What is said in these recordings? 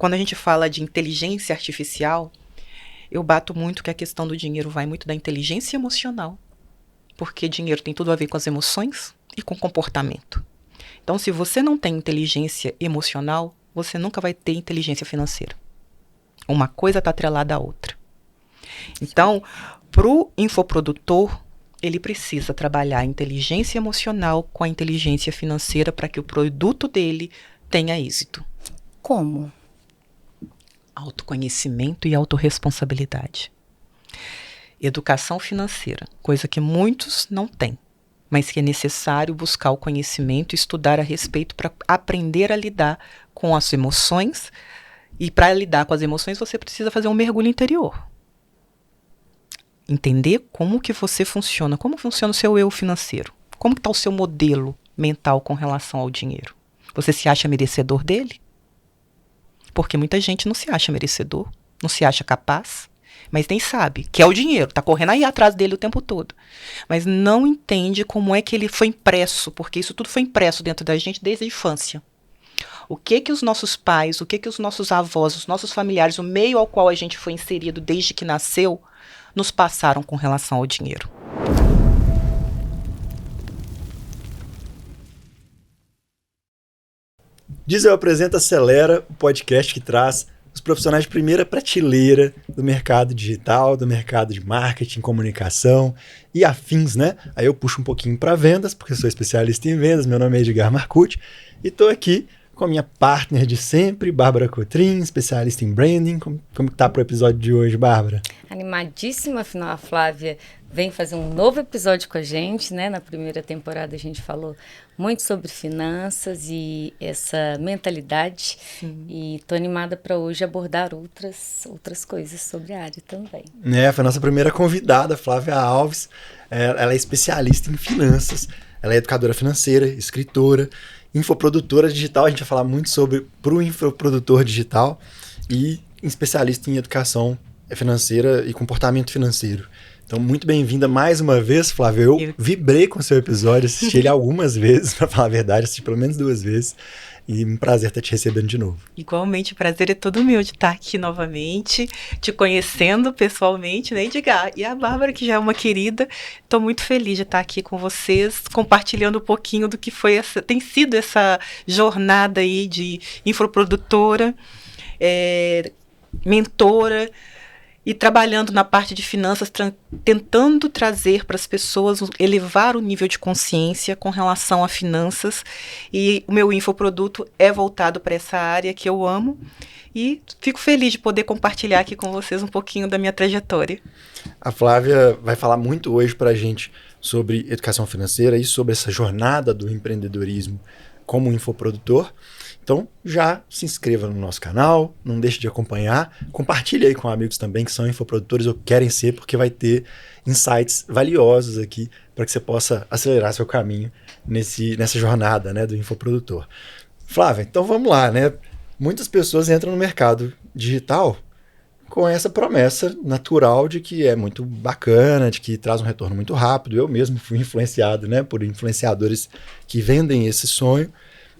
quando a gente fala de inteligência artificial, eu bato muito que a questão do dinheiro vai muito da inteligência emocional, porque dinheiro tem tudo a ver com as emoções e com comportamento. Então, se você não tem inteligência emocional, você nunca vai ter inteligência financeira. Uma coisa está atrelada à outra. Então, para o infoprodutor, ele precisa trabalhar a inteligência emocional com a inteligência financeira para que o produto dele tenha êxito. Como? Autoconhecimento e autorresponsabilidade. Educação financeira, coisa que muitos não têm, mas que é necessário buscar o conhecimento e estudar a respeito para aprender a lidar com as emoções. E para lidar com as emoções, você precisa fazer um mergulho interior. Entender como que você funciona, como funciona o seu eu financeiro, como está o seu modelo mental com relação ao dinheiro. Você se acha merecedor dele? Porque muita gente não se acha merecedor, não se acha capaz, mas nem sabe que é o dinheiro, está correndo aí atrás dele o tempo todo. Mas não entende como é que ele foi impresso, porque isso tudo foi impresso dentro da gente desde a infância. O que os nossos pais, o que os nossos avós, os nossos familiares, o meio ao qual a gente foi inserido desde que nasceu, nos passaram com relação ao dinheiro. Diesel apresenta Acelera, o podcast que traz os profissionais de primeira prateleira do mercado digital, do mercado de marketing, comunicação e afins, né? Aí eu puxo um pouquinho para vendas, porque sou especialista em vendas, meu nome é Edgar Marcucci e estou aqui com a minha partner de sempre, Bárbara Cotrim, especialista em branding. Como tá pro episódio de hoje, Bárbara? Animadíssima, afinal a Flávia vem fazer um novo episódio com a gente, né? Na primeira temporada a gente falou muito sobre finanças e essa mentalidade. Sim. E tô animada para hoje abordar outras coisas sobre a área também. Foi a nossa primeira convidada, Flávia Alves. Ela é especialista em finanças, ela é educadora financeira, escritora, infoprodutora digital. A gente vai falar muito sobre pro infoprodutor digital e especialista em educação financeira e comportamento financeiro. Então, muito bem-vinda mais uma vez, Flávia. Eu vibrei com o seu episódio, assisti ele algumas vezes, para falar a verdade, assisti pelo menos 2 vezes. E um prazer estar te recebendo de novo. Igualmente, o prazer é todo meu de estar aqui novamente, te conhecendo pessoalmente, né, Edgar? E a Bárbara, que já é uma querida, estou muito feliz de estar aqui com vocês, compartilhando um pouquinho do que tem sido essa jornada aí de infoprodutora, mentora, e trabalhando na parte de finanças, tentando trazer para as pessoas, elevar o nível de consciência com relação a finanças. E o meu infoproduto é voltado para essa área que eu amo. E fico feliz de poder compartilhar aqui com vocês um pouquinho da minha trajetória. A Flávia vai falar muito hoje para a gente sobre educação financeira e sobre essa jornada do empreendedorismo como infoprodutor. Então, já se inscreva no nosso canal, não deixe de acompanhar, compartilhe aí com amigos também que são infoprodutores ou querem ser, porque vai ter insights valiosos aqui para que você possa acelerar seu caminho nessa jornada, né, do infoprodutor. Flávia, então vamos lá, né? Muitas pessoas entram no mercado digital com essa promessa natural de que é muito bacana, de que traz um retorno muito rápido. Eu mesmo fui influenciado, né, por influenciadores que vendem esse sonho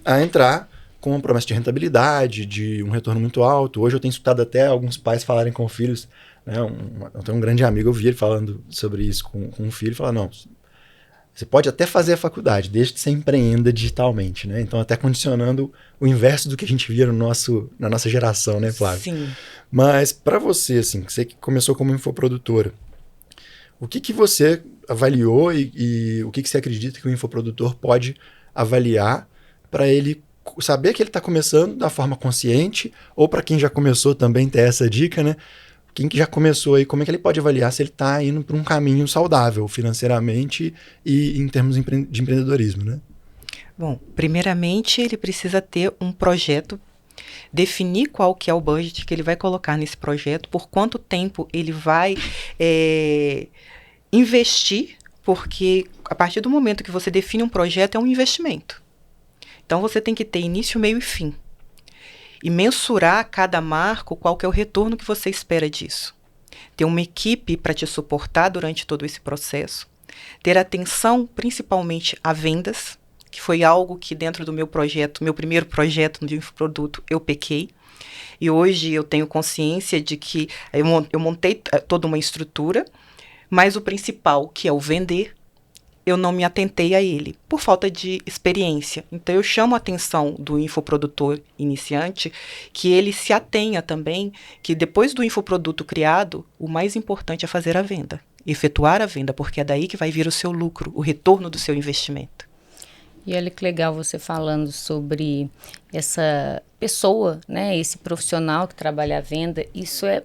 a entrar com uma promessa de rentabilidade, de um retorno muito alto. Hoje eu tenho escutado até alguns pais falarem com filhos, né? Eu tenho um grande amigo, eu vi ele falando sobre isso com um filho, falando, não, você pode até fazer a faculdade, desde que você empreenda digitalmente, né? Então até condicionando o inverso do que a gente via na nossa geração, né, Flávia? Sim. Mas para você, assim, você que começou como infoprodutora, o que você avaliou e o que você acredita que o infoprodutor pode avaliar para ele saber que ele está começando da forma consciente, ou para quem já começou também ter essa dica, né? Quem que já começou aí, como é que ele pode avaliar se ele está indo para um caminho saudável financeiramente e em termos de empreendedorismo, né? Bom, primeiramente ele precisa ter um projeto, definir qual que é o budget que ele vai colocar nesse projeto, por quanto tempo ele vai investir, porque a partir do momento que você define um projeto é um investimento. Então, você tem que ter início, meio e fim. E mensurar cada marco qual que é o retorno que você espera disso. Ter uma equipe para te suportar durante todo esse processo. Ter atenção, principalmente, a vendas. que foi algo que dentro do meu projeto, meu primeiro projeto de infoproduto, eu pequei. E hoje eu tenho consciência de que eu montei toda uma estrutura, mas o principal, que é o vender, eu não me atentei a ele, por falta de experiência. Então, eu chamo a atenção do infoprodutor iniciante, que ele se atenha também, que depois do infoproduto criado, o mais importante é fazer a venda, efetuar a venda, porque é daí que vai vir o seu lucro, o retorno do seu investimento. E olha que legal você falando sobre essa pessoa, né, esse profissional que trabalha a venda. Isso é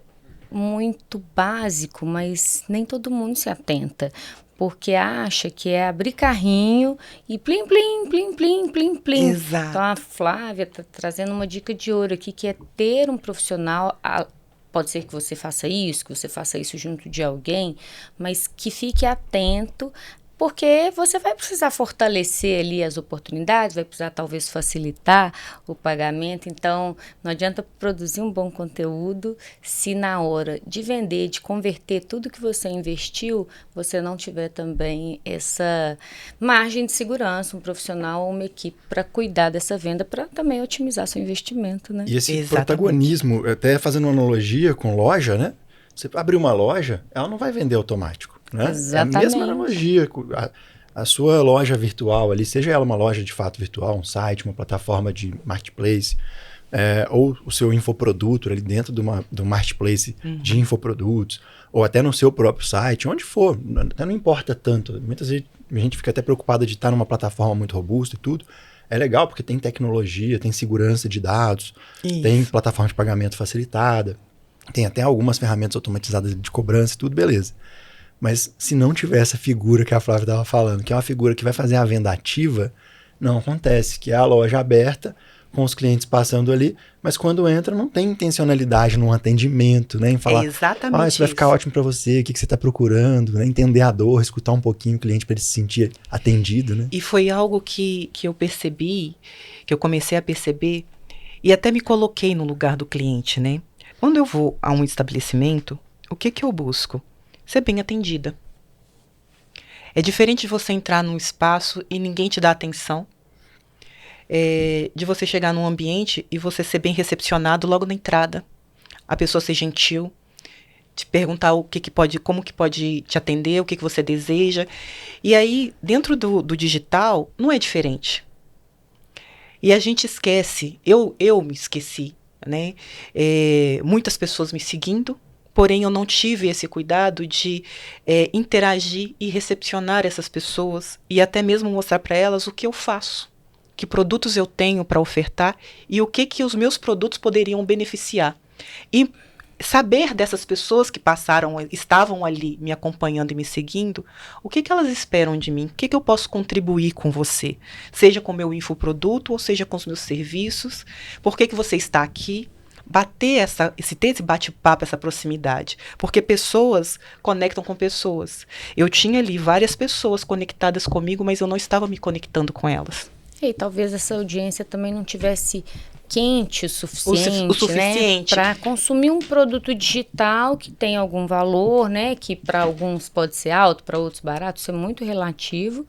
muito básico, mas nem todo mundo se atenta, porque acha que é abrir carrinho e plim, plim, plim, plim, plim, plim. Exato. Então a Flávia está trazendo uma dica de ouro aqui, que é ter um profissional. Pode ser que você faça isso, junto de alguém, mas que fique atento, porque você vai precisar fortalecer ali as oportunidades, vai precisar talvez facilitar o pagamento. Então, não adianta produzir um bom conteúdo se na hora de vender, de converter tudo que você investiu, você não tiver também essa margem de segurança, um profissional ou uma equipe para cuidar dessa venda, para também otimizar seu investimento, né? E esse Exatamente. protagonismo, até fazendo uma analogia com loja, né? Você abrir uma loja, ela não vai vender automático. Né? Exatamente. É a mesma analogia. A sua loja virtual ali, seja ela uma loja de fato virtual, um site, uma plataforma de marketplace, ou o seu infoproduto ali dentro do marketplace de infoprodutos, ou até no seu próprio site, onde for, não importa tanto. Muitas vezes a gente fica até preocupada de estar numa plataforma muito robusta e tudo. É legal porque tem tecnologia, tem segurança de dados, tem plataforma de pagamento facilitada, tem até algumas ferramentas automatizadas de cobrança e tudo, beleza. Mas se não tiver essa figura que a Flávia estava falando, que é uma figura que vai fazer a venda ativa, não acontece, que é a loja aberta, com os clientes passando ali, mas quando entra não tem intencionalidade no atendimento, né? Em falar, exatamente isso vai ficar ótimo para você, o que você está procurando, né? Entender a dor, escutar um pouquinho o cliente para ele se sentir atendido, né? E foi algo que eu percebi, que eu comecei a perceber, e até me coloquei no lugar do cliente, né? Quando eu vou a um estabelecimento, o que eu busco? Ser bem atendida. É diferente de você entrar num espaço e ninguém te dá atenção, de você chegar num ambiente e você ser bem recepcionado logo na entrada, a pessoa ser gentil, te perguntar como que pode te atender, o que você deseja. E aí, dentro do digital, não é diferente. E a gente esquece, eu me esqueci, né? Muitas pessoas me seguindo, porém eu não tive esse cuidado de interagir e recepcionar essas pessoas e até mesmo mostrar para elas o que eu faço, que produtos eu tenho para ofertar e o que os meus produtos poderiam beneficiar. E saber dessas pessoas que estavam ali me acompanhando e me seguindo, o que elas esperam de mim, o que eu posso contribuir com você, seja com o meu infoproduto ou seja com os meus serviços, por que você está aqui, ter esse bate-papo, essa proximidade, porque pessoas conectam com pessoas. Eu tinha ali várias pessoas conectadas comigo, mas eu não estava me conectando com elas. E talvez essa audiência também não tivesse quente o suficiente, né, para consumir um produto digital que tem algum valor, né, que para alguns pode ser alto, para outros barato, isso é muito relativo,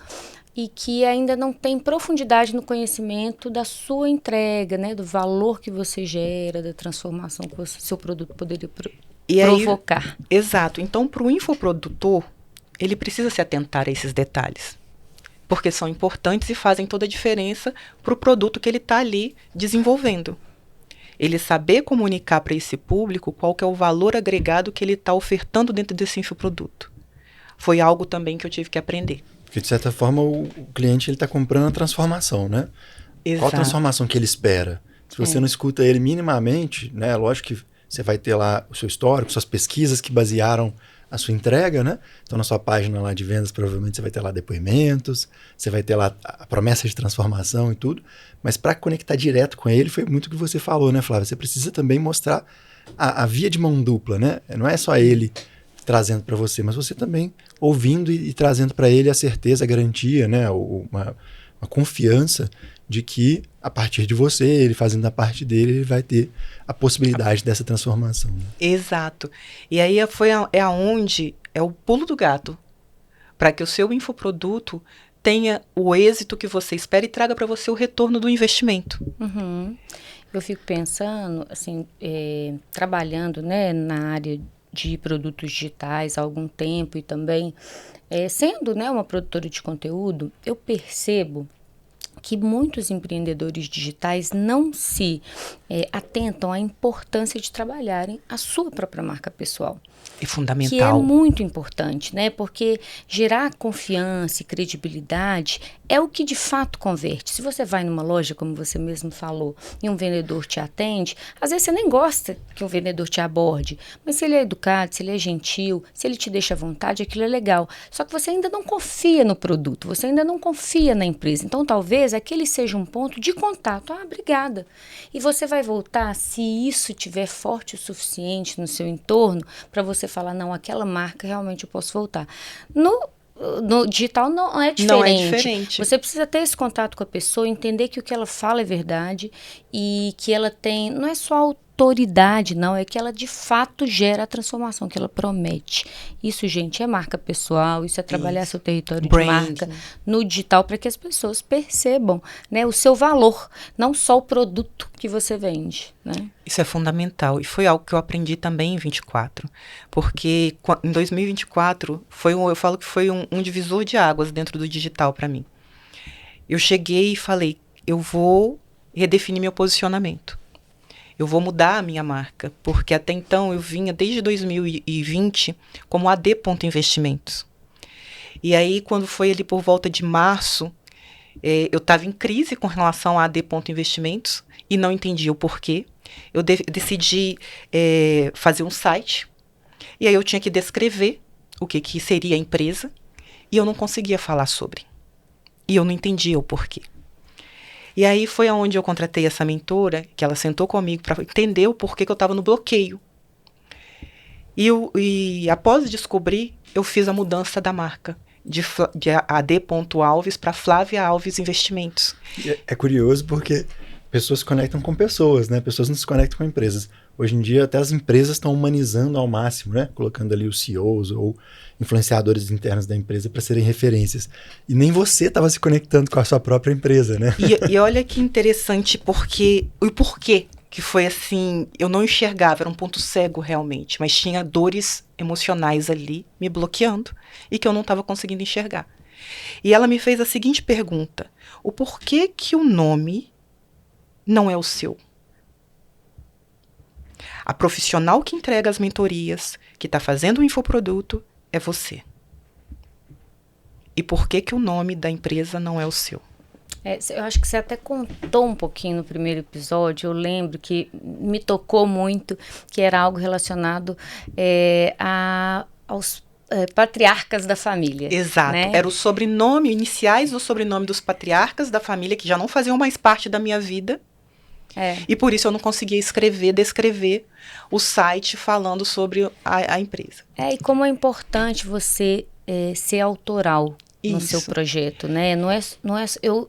e que ainda não tem profundidade no conhecimento da sua entrega, né, do valor que você gera, da transformação que seu produto poderia provocar. Exato. Então, para o infoprodutor, ele precisa se atentar a esses detalhes, porque são importantes e fazem toda a diferença para o produto que ele está ali desenvolvendo. Ele saber comunicar para esse público qual que é o valor agregado que ele está ofertando dentro desse infoproduto. Foi algo também que eu tive que aprender. Porque, de certa forma, o cliente está comprando a transformação, né? Exato. Qual a transformação que ele espera? Se você não escuta ele minimamente, né? Lógico que você vai ter lá o seu histórico, suas pesquisas que basearam a sua entrega, né? Então, na sua página lá de vendas, provavelmente você vai ter lá depoimentos, você vai ter lá a promessa de transformação e tudo. Mas para conectar direto com ele, foi muito o que você falou, né, Flávia? Você precisa também mostrar a via de mão dupla, né? Não é só ele trazendo para você, mas você também ouvindo e trazendo para ele a certeza, a garantia, né? Uma confiança de que, a partir de você, ele fazendo a parte dele, ele vai ter a possibilidade dessa transformação. Né? Exato. E aí aonde é o pulo do gato, para que o seu infoproduto tenha o êxito que você espera e traga para você o retorno do investimento. Eu fico pensando, assim, trabalhando, né, na área de produtos digitais há algum tempo e também sendo, né, uma produtora de conteúdo, eu percebo que muitos empreendedores digitais não se atentam à importância de trabalharem a sua própria marca pessoal. É fundamental. Que é muito importante, né? Porque gerar confiança e credibilidade é o que de fato converte. Se você vai numa loja, como você mesmo falou, e um vendedor te atende, às vezes você nem gosta que um vendedor te aborde, mas se ele é educado, se ele é gentil, se ele te deixa à vontade, aquilo é legal. Só que você ainda não confia no produto, você ainda não confia na empresa. Então, talvez aquele seja um ponto de contato. Ah, obrigada. E você vai voltar se isso tiver forte o suficiente no seu entorno para você falar, não, aquela marca realmente eu posso voltar. No digital não é diferente. Não é diferente. Você precisa ter esse contato com a pessoa, entender que o que ela fala é verdade e que ela tem, não é só autoridade, não, é que ela de fato gera a transformação que ela promete. Isso, gente, é marca pessoal, isso é trabalhar seu território de marca no digital para que as pessoas percebam, né, o seu valor, não só o produto que você vende, né? Isso é fundamental e foi algo que eu aprendi também em 24, porque em 2024 eu falo que foi um divisor de águas dentro do digital para mim. Eu cheguei e falei, eu vou redefinir meu posicionamento. Eu vou mudar a minha marca, porque até então eu vinha desde 2020 como AD.Investimentos. E aí, quando foi ali por volta de março, eu estava em crise com relação a AD.Investimentos e não entendia o porquê. Eu decidi fazer um site, e aí eu tinha que descrever o que seria a empresa, e eu não conseguia falar sobre. E eu não entendia o porquê. E aí foi onde eu contratei essa mentora, que ela sentou comigo para entender o porquê que eu estava no bloqueio. E após descobrir, eu fiz a mudança da marca, de AD.Alves para Flávia Alves Investimentos. É curioso porque pessoas se conectam com pessoas, né? Pessoas não se conectam com empresas. Hoje em dia, até as empresas estão humanizando ao máximo, né? Colocando ali os CEOs ou influenciadores internos da empresa para serem referências. E nem você estava se conectando com a sua própria empresa, né? E olha que interessante, porque o porquê que foi assim, eu não enxergava, era um ponto cego realmente, mas tinha dores emocionais ali me bloqueando e que eu não estava conseguindo enxergar. E ela me fez a seguinte pergunta: o porquê que o nome não é o seu? A profissional que entrega as mentorias, que está fazendo o infoproduto, é você. E por que o nome da empresa não é o seu? Eu acho que você até contou um pouquinho no primeiro episódio. Eu lembro que me tocou muito, que era algo relacionado aos patriarcas da família. Exato. Né? Era o sobrenome, iniciais do sobrenome dos patriarcas da família, que já não faziam mais parte da minha vida. E por isso eu não conseguia descrever o site falando sobre a empresa. E como é importante você ser autoral no seu projeto, né? Eu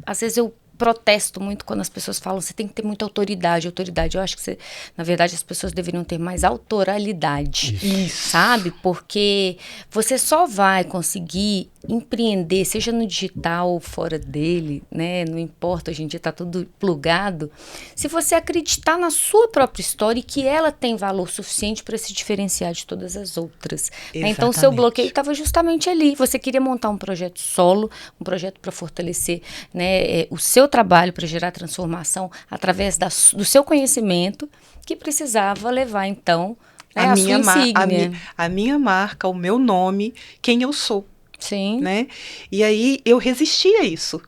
às vezes eu protesto muito quando as pessoas falam você tem que ter muita autoridade. Eu acho que na verdade as pessoas deveriam ter mais autoralidade. Isso. Sabe? Porque você só vai conseguir empreender, seja no digital ou fora dele, né? Não importa, hoje em dia está tudo plugado. Se você acreditar na sua própria história e que ela tem valor suficiente para se diferenciar de todas as outras. Né? Então, o seu bloqueio estava justamente ali. Você queria montar um projeto solo, um projeto para fortalecer, né, o seu trabalho, para gerar transformação através do seu conhecimento, que precisava levar, então, né, a sua insígnia. A minha marca, o meu nome, quem eu sou. Sim. Né? E aí eu resisti a isso.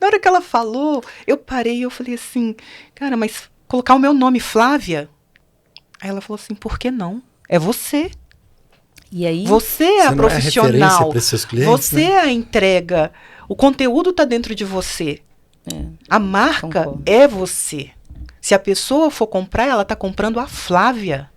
Na hora que ela falou, eu parei e eu falei assim, cara, mas colocar o meu nome, Flávia? Aí ela falou assim, por que não? É você. E aí? Você é a profissional. Para seus clientes, você é a entrega. O conteúdo está dentro de você. A marca é você. Se a pessoa for comprar, ela está comprando a Flávia.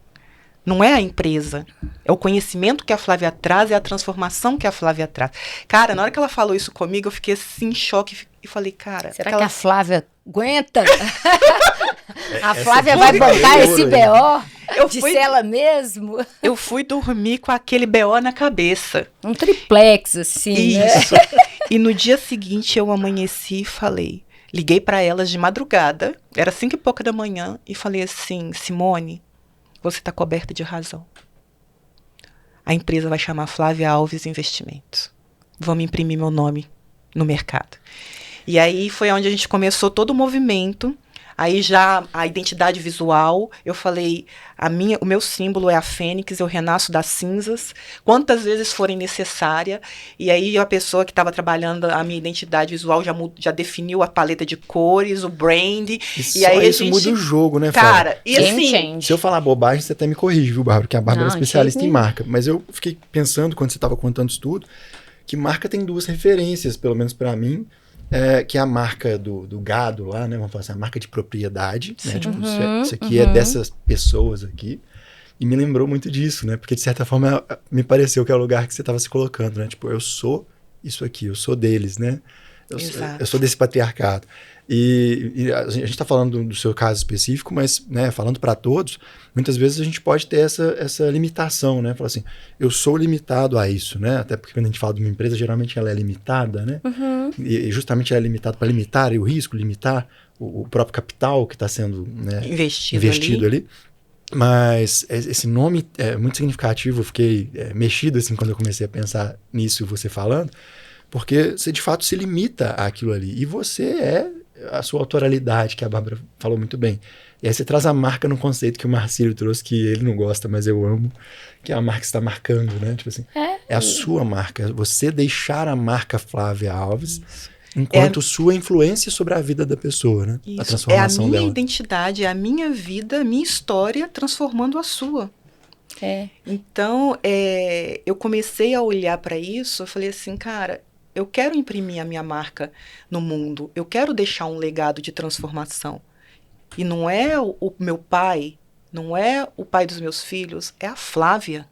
Não é a empresa. É o conhecimento que a Flávia traz, é a transformação que a Flávia traz. Cara, na hora que ela falou isso comigo, eu fiquei assim em choque e falei, cara... Será que a Flávia aguenta? A Flávia vai bancar esse BO de ser ela mesmo? Eu fui dormir com aquele BO na cabeça. Um triplex, assim, isso. Né? E no dia seguinte eu amanheci e falei, liguei para elas de madrugada, era 5 e pouca da manhã, e falei assim, Simone, você está coberta de razão. A empresa vai chamar Flávia Alves Investimentos. Vamos imprimir meu nome no mercado. E aí foi onde a gente começou todo o movimento. Aí já a identidade visual, eu falei, o meu símbolo é a fênix, eu renasço das cinzas, quantas vezes forem necessárias. E aí a pessoa que estava trabalhando a minha identidade visual já definiu a paleta de cores, o brand. E aí isso muda o jogo, né, Flávia? Cara, e assim... Se eu falar bobagem, você até me corrige, viu, Bárbara? Porque a Bárbara é especialista em marca. Mas eu fiquei pensando, quando você estava contando isso tudo, que marca tem duas referências, pelo menos para mim, que é a marca do gado lá, né? Vamos falar assim, a marca de propriedade, né? Tipo, isso aqui é dessas pessoas aqui. E me lembrou muito disso, né? Porque, de certa forma, me pareceu que é o lugar que você estava se colocando, né? Tipo, eu sou isso aqui, eu sou deles, né? Eu sou desse patriarcado. E a gente está falando do seu caso específico, mas, né, falando para todos, muitas vezes a gente pode ter essa limitação, né? Falar assim, eu sou limitado a isso, né? Até porque quando a gente fala de uma empresa, geralmente ela é limitada, né? E justamente ela é limitada para limitar o risco, limitar o próprio capital que está sendo, né, investido ali. Mas esse nome é muito significativo, eu fiquei mexido assim quando eu comecei a pensar nisso, você falando, porque você de fato se limita àquilo ali. E você é a sua autoralidade, que a Bárbara falou muito bem. E aí você traz a marca no conceito que o Marcílio trouxe, que ele não gosta, mas eu amo, que é a marca que você está marcando, né? Tipo assim, é a sua marca. Você deixar a marca Flávia Alves enquanto sua influência sobre a vida da pessoa, né? Isso. A transformação dela. É a minha identidade, é a minha vida, a minha história transformando a sua. Então, eu comecei a olhar para isso, eu falei assim, cara, eu quero imprimir a minha marca no mundo, eu quero deixar um legado de transformação. E não é o meu pai, não é o pai dos meus filhos, é a Flávia.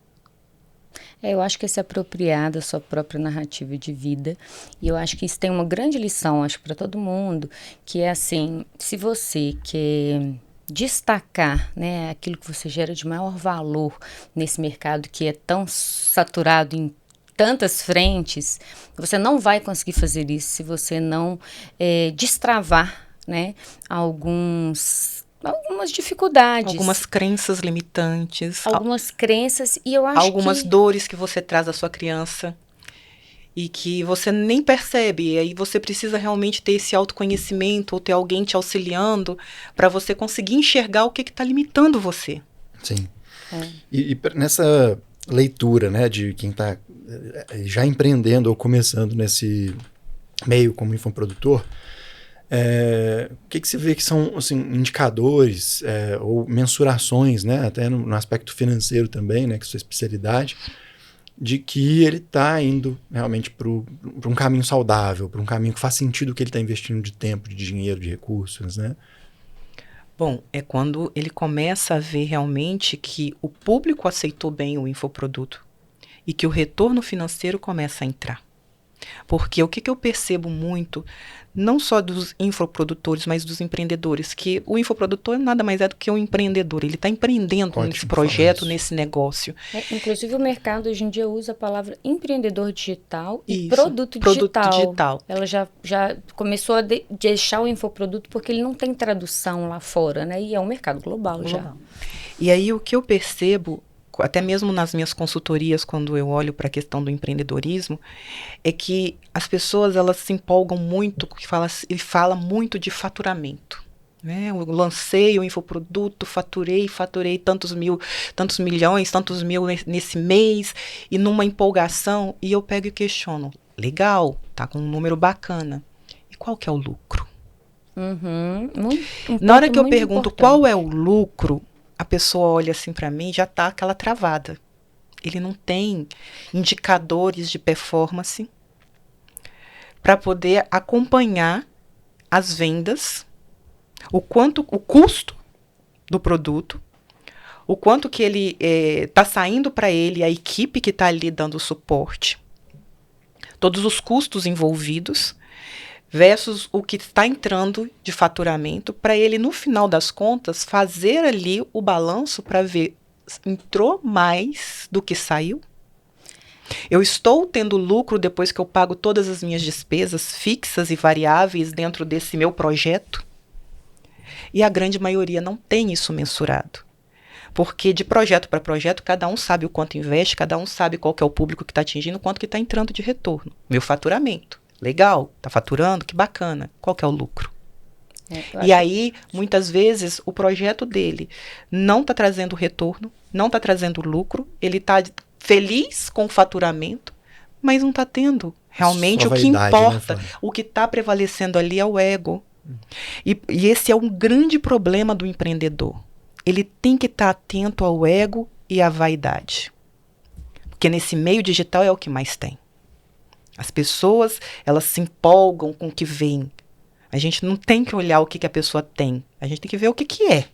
Eu acho que é se apropriar da sua própria narrativa de vida. E eu acho que isso tem uma grande lição, acho, para todo mundo, que é assim, se você quer destacar, né, aquilo que você gera de maior valor nesse mercado que é tão saturado em tantas frentes, você não vai conseguir fazer isso se você não destravar, né, algumas dificuldades. Algumas crenças limitantes. Algumas crenças, e eu acho algumas dores que você traz da sua criança e que você nem percebe. E aí você precisa realmente ter esse autoconhecimento ou ter alguém te auxiliando para você conseguir enxergar o que está limitando você. Sim. E nessa leitura, né, de quem está já empreendendo ou começando nesse meio como infoprodutor, o que você vê que são assim, indicadores ou mensurações, né, até no aspecto financeiro também, né, que é sua especialidade, de que ele está indo realmente para um caminho saudável, para um caminho que faz sentido que ele está investindo de tempo, de dinheiro, de recursos, né? Bom, é quando ele começa a ver realmente que o público aceitou bem o infoproduto e que o retorno financeiro começa a entrar. Porque o que eu percebo muito, não só dos infoprodutores, mas dos empreendedores, que o infoprodutor nada mais é do que um empreendedor. Ele está empreendendo nesse projeto, nesse negócio. Inclusive o mercado hoje em dia usa a palavra empreendedor digital e produto digital. Ela já começou a deixar o infoproduto porque ele não tem tradução lá fora, né? E é um mercado global já. E aí o que eu percebo, até mesmo nas minhas consultorias, quando eu olho para a questão do empreendedorismo, é que as pessoas elas se empolgam muito, ele fala muito de faturamento. Né? Eu lancei o infoproduto, faturei tantos milhões, tantos mil nesse mês, e numa empolgação, e eu pego e questiono, legal, tá com um número bacana, e qual que é o lucro? Na hora que eu pergunto qual é o lucro, a pessoa olha assim para mim e já tá aquela travada. Ele não tem indicadores de performance para poder acompanhar as vendas, o custo do produto, o quanto que ele está saindo para ele, a equipe que está ali dando suporte, todos os custos envolvidos, versus o que está entrando de faturamento, para ele, no final das contas, fazer ali o balanço para ver se entrou mais do que saiu. Eu estou tendo lucro depois que eu pago todas as minhas despesas fixas e variáveis dentro desse meu projeto? E a grande maioria não tem isso mensurado. Porque de projeto para projeto, cada um sabe o quanto investe, cada um sabe qual que é o público que está atingindo, quanto que está entrando de retorno. Meu faturamento. Legal, está faturando, que bacana. Qual que é o lucro? E aí, muitas vezes, o projeto dele não está trazendo retorno, não está trazendo lucro, ele está feliz com o faturamento, mas não está tendo realmente o que importa. Né, o que está prevalecendo ali é o ego. E esse é um grande problema do empreendedor. Ele tem que estar atento ao ego e à vaidade. Porque nesse meio digital é o que mais tem. As pessoas, elas se empolgam com o que vem. A gente não tem que olhar o que a pessoa tem. A gente tem que ver o que é.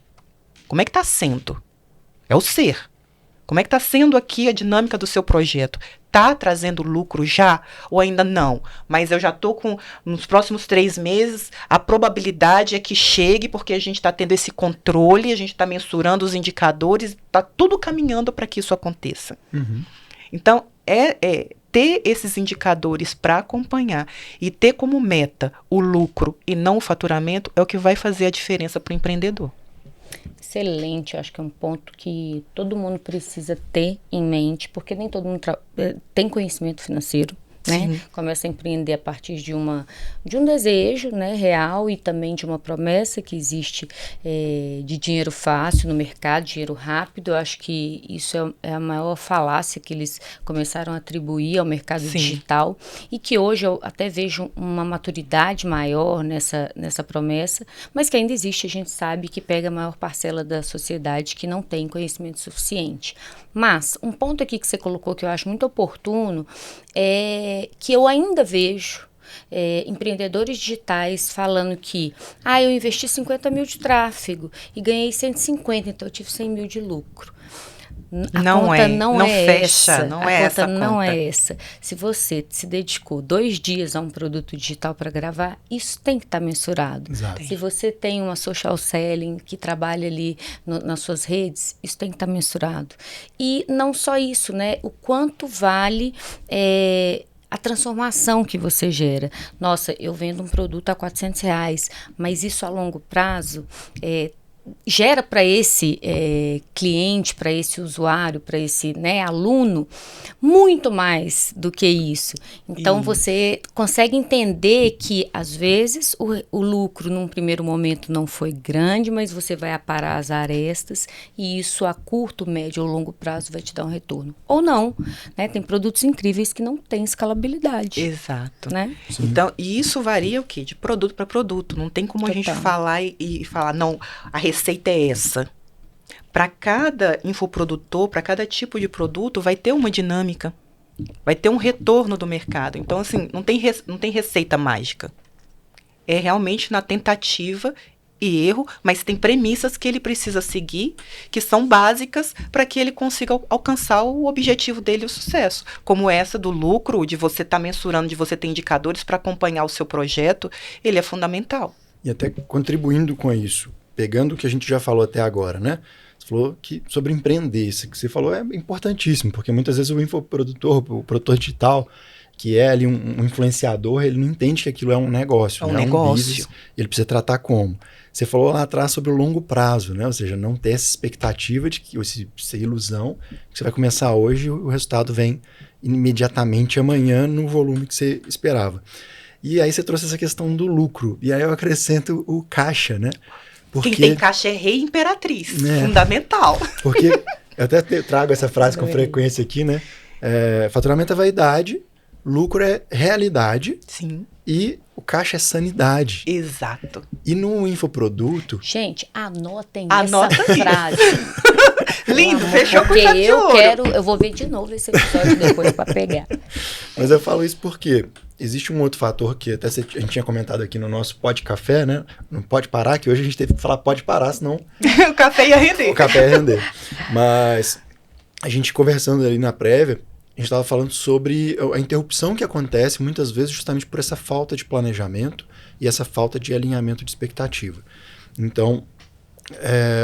Como é que está sendo? É o ser. Como é que está sendo aqui a dinâmica do seu projeto? Está trazendo lucro já ou ainda não? Mas eu já estou com, nos próximos 3 meses, a probabilidade é que chegue, porque a gente está tendo esse controle, a gente está mensurando os indicadores, está tudo caminhando para que isso aconteça. Uhum. Então, ter esses indicadores para acompanhar e ter como meta o lucro e não o faturamento é o que vai fazer a diferença para o empreendedor. Excelente, eu acho que é um ponto que todo mundo precisa ter em mente, porque nem todo mundo tem conhecimento financeiro, né? Começa a empreender a partir de um desejo, né, real, e também de uma promessa que existe de dinheiro fácil no mercado, dinheiro rápido. Eu acho que isso é a maior falácia que eles começaram a atribuir ao mercado digital, e que hoje eu até vejo uma maturidade maior nessa promessa, mas que ainda existe. A gente sabe que pega a maior parcela da sociedade que não tem conhecimento suficiente. Mas um ponto aqui que você colocou que eu acho muito oportuno é que eu ainda vejo empreendedores digitais falando que eu investi 50 mil de tráfego e ganhei 150, então eu tive 100 mil de lucro. A conta não é essa. Se você se dedicou 2 dias a um produto digital para gravar, isso tem que estar mensurado. Exato. Se você tem uma social selling que trabalha ali nas suas redes, isso tem que estar mensurado. E não só isso, né? O quanto vale a transformação que você gera. Nossa, eu vendo um produto a R$400, mas isso a longo prazo gera para esse cliente, para esse usuário, para esse aluno, muito mais do que isso. Então, você consegue entender que, às vezes, o lucro, num primeiro momento, não foi grande, mas você vai aparar as arestas e isso, a curto, médio ou longo prazo, vai te dar um retorno. Ou não, né? Tem produtos incríveis que não têm escalabilidade. Exato. Né? Então, e isso varia o quê? De produto para produto. Não tem como a gente falar e falar, não, a receita é essa. Para cada infoprodutor, para cada tipo de produto, vai ter uma dinâmica, vai ter um retorno do mercado. Então, assim, não tem receita mágica. É realmente na tentativa e erro, mas tem premissas que ele precisa seguir, que são básicas para que ele consiga alcançar o objetivo dele, o sucesso. Como essa do lucro, de você estar mensurando, de você ter indicadores para acompanhar o seu projeto, ele é fundamental. E até contribuindo com isso, pegando o que a gente já falou até agora, né? Você falou que sobre empreender, isso que você falou é importantíssimo, porque muitas vezes o infoprodutor, o produtor digital, que é ali um influenciador, ele não entende que aquilo é um negócio, né? Um business, ele precisa tratar como. Você falou lá atrás sobre o longo prazo, né? Ou seja, não ter essa expectativa de que essa ilusão, que você vai começar hoje e o resultado vem imediatamente amanhã no volume que você esperava. E aí você trouxe essa questão do lucro, e aí eu acrescento o caixa, né? Porque, quem tem caixa é rei imperatriz, fundamental. Porque eu até trago essa frase com frequência aqui, né? Faturamento é vaidade, lucro é realidade. Sim. E o caixa é sanidade. Exato. E no infoproduto... Gente, anotem essa frase. Lindo, fechou com chave de ouro. Eu vou ver de novo esse episódio depois para pegar. Mas eu falo isso porque existe um outro fator que até a gente tinha comentado aqui no nosso Pode Café, né? Não pode parar, que hoje a gente teve que falar pode parar, senão... o café ia render. O café ia render. Mas a gente conversando ali na prévia, a gente estava falando sobre a interrupção que acontece muitas vezes justamente por essa falta de planejamento e essa falta de alinhamento de expectativa. Então,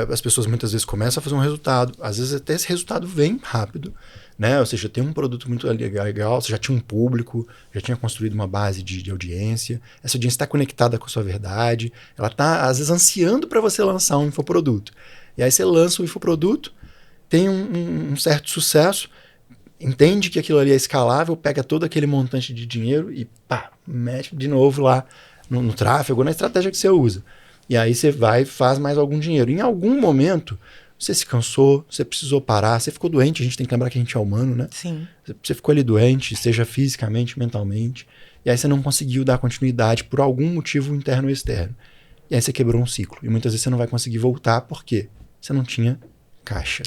as pessoas muitas vezes começam a fazer um resultado, às vezes até esse resultado vem rápido, né? Ou seja, tem um produto muito legal, você já tinha um público, já tinha construído uma base de audiência, essa audiência está conectada com a sua verdade, ela está, às vezes, ansiando para você lançar um infoproduto. E aí você lança o infoproduto, tem um certo sucesso, entende que aquilo ali é escalável, pega todo aquele montante de dinheiro e pá, mete de novo lá no tráfego, na estratégia que você usa. E aí você vai e faz mais algum dinheiro. Em algum momento, você se cansou, você precisou parar, você ficou doente, a gente tem que lembrar que a gente é humano, né? Sim. Você ficou ali doente, seja fisicamente, mentalmente, e aí você não conseguiu dar continuidade por algum motivo interno ou externo. E aí você quebrou um ciclo. E muitas vezes você não vai conseguir voltar, por quê? Você não tinha caixa.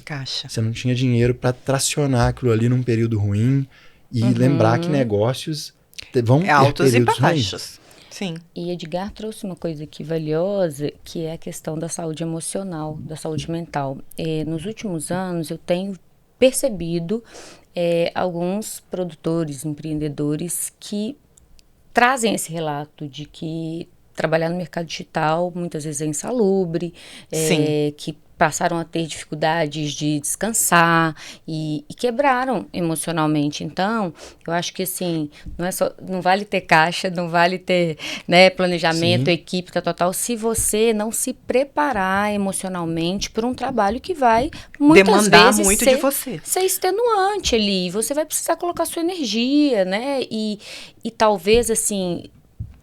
Você não tinha dinheiro para tracionar aquilo ali num período ruim e lembrar que negócios vão ter altos e períodos baixos. ruins. Sim. E Edgar trouxe uma coisa aqui valiosa, que é a questão da saúde emocional, da saúde mental. Nos últimos anos, eu tenho percebido alguns produtores, empreendedores que trazem esse relato de que trabalhar no mercado digital muitas vezes é insalubre, que passaram a ter dificuldades de descansar e quebraram emocionalmente. Então, eu acho que assim, não vale ter caixa, não vale ter, né, planejamento, Sim. equipe, total, se você não se preparar emocionalmente para um trabalho que vai muitas demandar vezes muito de você. ser extenuante ali. Você vai precisar colocar sua energia, né? E talvez assim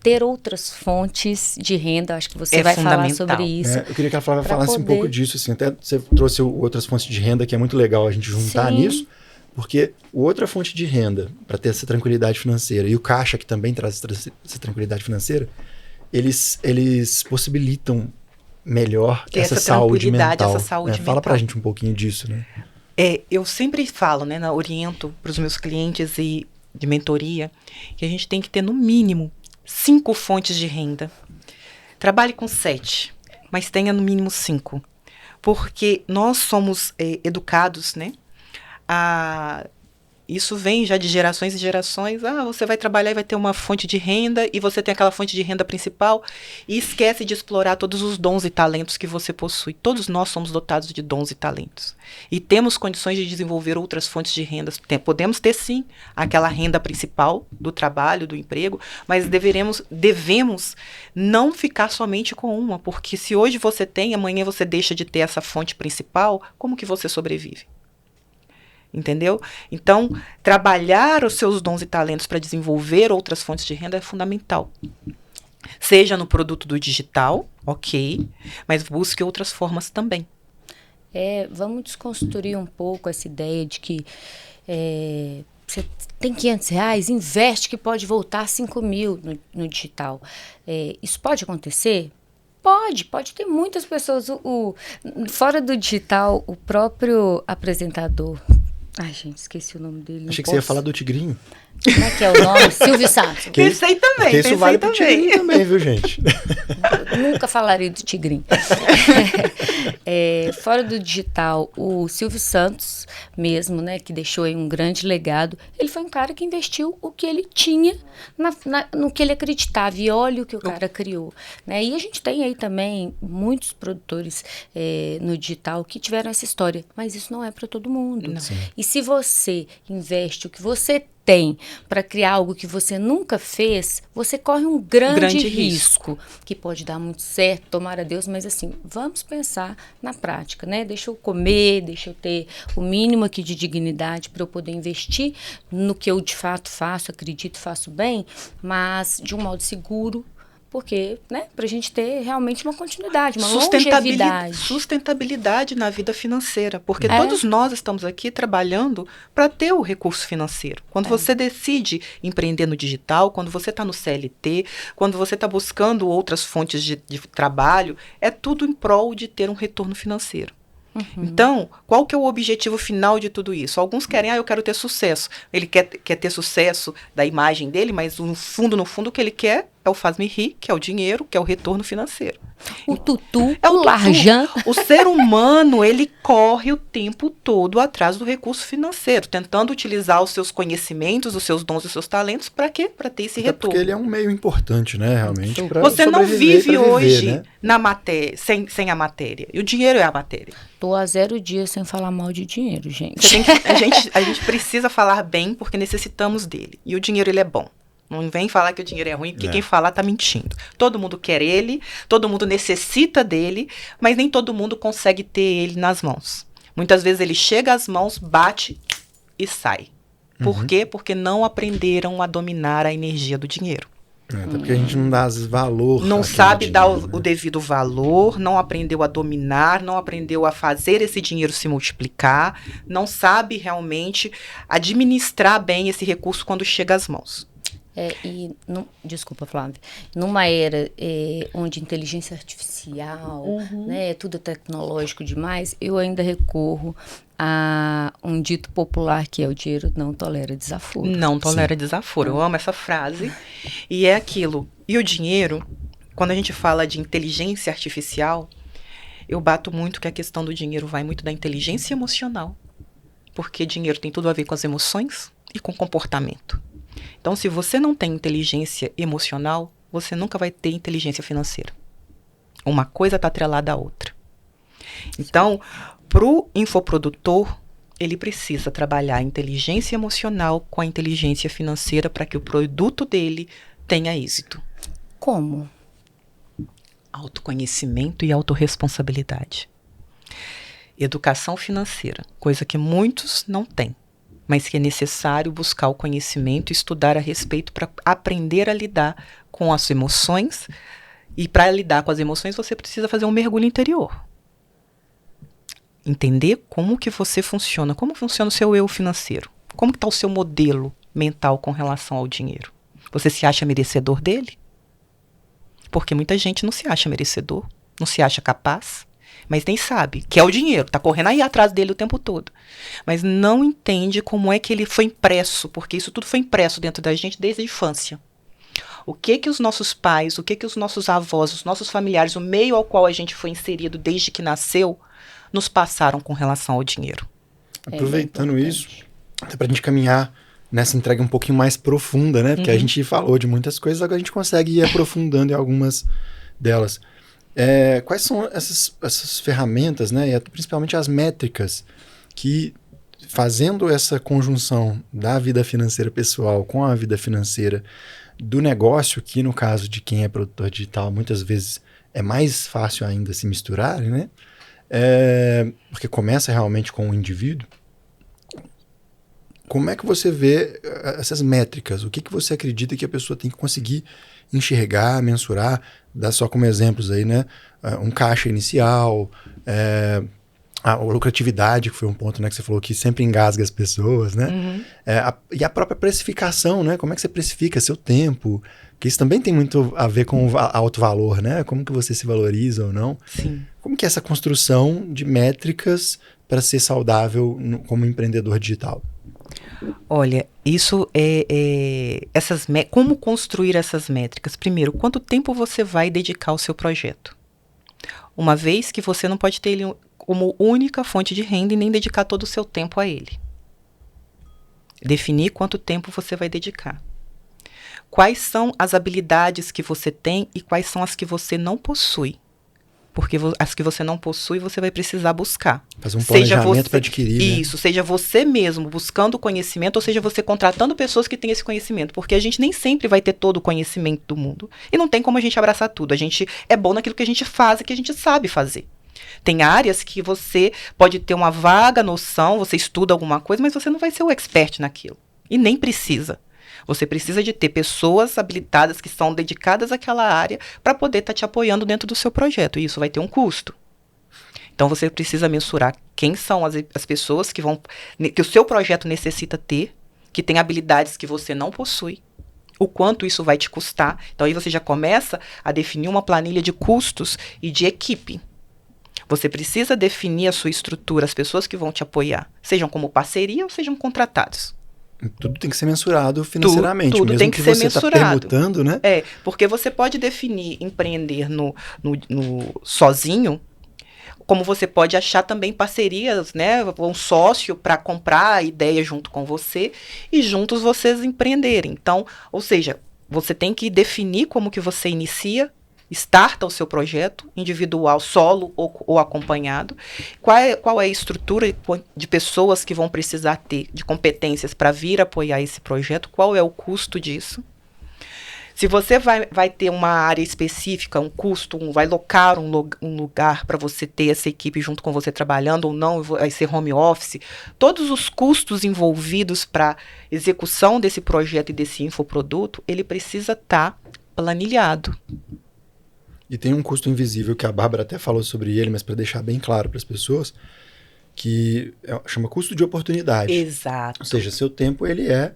ter outras fontes de renda, acho que você vai falar sobre isso. Eu queria que a Flávia falasse poder... um pouco disso, assim, até você trouxe outras fontes de renda, que é muito legal a gente juntar nisso, porque outra fonte de renda, para ter essa tranquilidade financeira, e o caixa, que também traz essa tranquilidade financeira, eles possibilitam melhor essa saúde mental. Essa saúde mental. Fala pra gente um pouquinho disso, né? Eu sempre falo, né, oriento para os meus clientes e de mentoria, que a gente tem que ter no mínimo 5 fontes de renda. Trabalhe com 7, mas tenha no mínimo 5. Porque nós somos educados, né? Isso vem já de gerações e gerações. Você vai trabalhar e vai ter uma fonte de renda, e você tem aquela fonte de renda principal, e esquece de explorar todos os dons e talentos que você possui. Todos nós somos dotados de dons e talentos. E temos condições de desenvolver outras fontes de rendas. Podemos ter, sim, aquela renda principal do trabalho, do emprego, mas devemos não ficar somente com uma, porque se hoje você tem, amanhã você deixa de ter essa fonte principal, como que você sobrevive? Entendeu? Então, trabalhar os seus dons e talentos para desenvolver outras fontes de renda é fundamental. Seja no produto do digital, ok, mas busque outras formas também. Vamos desconstruir um pouco essa ideia de que você tem R$500, investe que pode voltar a 5 mil no digital. Isso pode acontecer? Pode ter muitas pessoas. Fora do digital, o próprio apresentador... Ai, gente, esqueci o nome dele. Achei que você ia falar do Tigrinho. Como é que é o nome? Silvio Santos. Pensei também. Porque isso vale pro Tigrinho também, viu, gente? Nunca falarei do Tigrinho. Fora do digital, o Silvio Santos mesmo, né, que deixou aí um grande legado, ele foi um cara que investiu o que ele tinha no que ele acreditava, e olha o que o cara criou, né? E a gente tem aí também muitos produtores no digital que tiveram essa história, mas isso não é para todo mundo. E se você investe o que você tem para criar algo que você nunca fez, você corre um grande risco, que pode dar muito certo, tomara a Deus, mas assim, vamos pensar na prática, né? Deixa eu comer, deixa eu ter o mínimo aqui de dignidade para eu poder investir no que eu de fato faço, acredito, faço bem, mas de um modo seguro, porque, né, para a gente ter realmente uma continuidade, uma longevidade. Sustentabilidade na vida financeira, porque todos nós estamos aqui trabalhando para ter o recurso financeiro. Quando você decide empreender no digital, quando você está no CLT, quando você está buscando outras fontes de trabalho, é tudo em prol de ter um retorno financeiro. Então, qual que é o objetivo final de tudo isso? Alguns querem, eu quero ter sucesso. Ele quer ter sucesso da imagem dele, mas no fundo, o que ele quer é o faz-me rir, que é o dinheiro, que é o retorno financeiro. O tutu, É o o larjan. O ser humano, ele corre o tempo todo atrás do recurso financeiro, tentando utilizar os seus conhecimentos, os seus dons e os seus talentos, para quê? Para ter esse Até retorno. porque ele é um meio importante, né, realmente. Você não vive hoje, né? na matéria, sem a matéria. E o dinheiro é a matéria. Tô há 0 dias sem falar mal de dinheiro, gente. A gente precisa falar bem porque necessitamos dele. E o dinheiro, ele é bom. Não vem falar que o dinheiro é ruim, porque quem falar tá mentindo. Todo mundo quer ele, todo mundo necessita dele, mas nem todo mundo consegue ter ele nas mãos. Muitas vezes ele chega às mãos, bate e sai. Por quê? Porque não aprenderam a dominar a energia do dinheiro. Até porque a gente não dá às vezes valor. Não sabe dar o devido valor, não aprendeu a dominar, não aprendeu a fazer esse dinheiro se multiplicar, não sabe realmente administrar bem esse recurso quando chega às mãos. Desculpa, Flávia, numa era onde inteligência artificial, né, tudo é tecnológico demais, eu ainda recorro a um dito popular que é: o dinheiro não tolera desaforo. Não tolera desaforo, eu amo essa frase. E é aquilo, e o dinheiro, quando a gente fala de inteligência artificial, eu bato muito que a questão do dinheiro vai muito da inteligência emocional, porque dinheiro tem tudo a ver com as emoções e com comportamento. Então, se você não tem inteligência emocional, você nunca vai ter inteligência financeira. Uma coisa está atrelada à outra. Então, para o infoprodutor, ele precisa trabalhar a inteligência emocional com a inteligência financeira para que o produto dele tenha êxito. Como? Autoconhecimento e autorresponsabilidade. Educação financeira, coisa que muitos não têm, mas que é necessário buscar o conhecimento e estudar a respeito para aprender a lidar com as emoções. E para lidar com as emoções, você precisa fazer um mergulho interior. Entender como que você funciona, como funciona o seu eu financeiro. Como está o seu modelo mental com relação ao dinheiro. Você se acha merecedor dele? Porque muita gente não se acha merecedor, não se acha capaz, mas nem sabe que é o dinheiro, está correndo aí atrás dele o tempo todo. Mas não entende como é que ele foi impresso, porque isso tudo foi impresso dentro da gente desde a infância. O que os nossos pais, o que os nossos avós, os nossos familiares, o meio ao qual a gente foi inserido desde que nasceu, nos passaram com relação ao dinheiro. Aproveitando isso, até para a gente caminhar nessa entrega um pouquinho mais profunda, né? Porque a gente falou de muitas coisas, agora a gente consegue ir aprofundando em algumas delas. Quais são essas ferramentas, né, e principalmente as métricas que, fazendo essa conjunção da vida financeira pessoal com a vida financeira do negócio, que no caso de quem é produtor digital, muitas vezes é mais fácil ainda se misturarem, né? Porque começa realmente com o indivíduo. Como é que você vê essas métricas? O que você acredita que a pessoa tem que conseguir enxergar, mensurar? Dá só como exemplos aí, né? Um caixa inicial, a lucratividade, que foi um ponto, né, que você falou que sempre engasga as pessoas, né? E a própria precificação, né? Como é que você precifica seu tempo? Porque isso também tem muito a ver com o alto valor, né? Como que você se valoriza ou não? Sim. Como que é essa construção de métricas para ser saudável como empreendedor digital? Olha, isso como construir essas métricas? Primeiro, quanto tempo você vai dedicar ao seu projeto? Uma vez que você não pode ter ele como única fonte de renda e nem dedicar todo o seu tempo a ele. Definir quanto tempo você vai dedicar. Quais são as habilidades que você tem e quais são as que você não possui? Porque as que você não possui, você vai precisar buscar. Fazer um planejamento para adquirir, isso, né? Seja você mesmo buscando o conhecimento, ou seja você contratando pessoas que têm esse conhecimento. Porque a gente nem sempre vai ter todo o conhecimento do mundo. E não tem como a gente abraçar tudo. A gente é bom naquilo que a gente faz e que a gente sabe fazer. Tem áreas que você pode ter uma vaga noção, você estuda alguma coisa, mas você não vai ser o expert naquilo. E nem precisa. Você precisa de ter pessoas habilitadas que são dedicadas àquela área para poder estar te apoiando dentro do seu projeto. E isso vai ter um custo. Então, você precisa mensurar quem são as pessoas que o seu projeto necessita ter, que tem habilidades que você não possui, o quanto isso vai te custar. Então, aí você já começa a definir uma planilha de custos e de equipe. Você precisa definir a sua estrutura, as pessoas que vão te apoiar, sejam como parceria ou sejam contratados. Tudo tem que ser mensurado financeiramente. Tudo mesmo tem que ser você mensurado. tá permutando, né? Porque você pode definir empreender no sozinho, como você pode achar também parcerias, né? Um sócio para comprar a ideia junto com você e juntos vocês empreenderem. Então, ou seja, você tem que definir como que você inicia, starta o seu projeto, individual, solo ou acompanhado. Qual é a estrutura de pessoas que vão precisar ter, de competências para vir apoiar esse projeto? Qual é o custo disso? Se você vai ter uma área específica, um custo, vai locar um lugar para você ter essa equipe junto com você trabalhando ou não, vai ser home office, todos os custos envolvidos para execução desse projeto e desse infoproduto, ele precisa estar planilhado. E tem um custo invisível que a Bárbara até falou sobre ele, mas para deixar bem claro para as pessoas, que chama custo de oportunidade. Exato. Ou seja, seu tempo ele é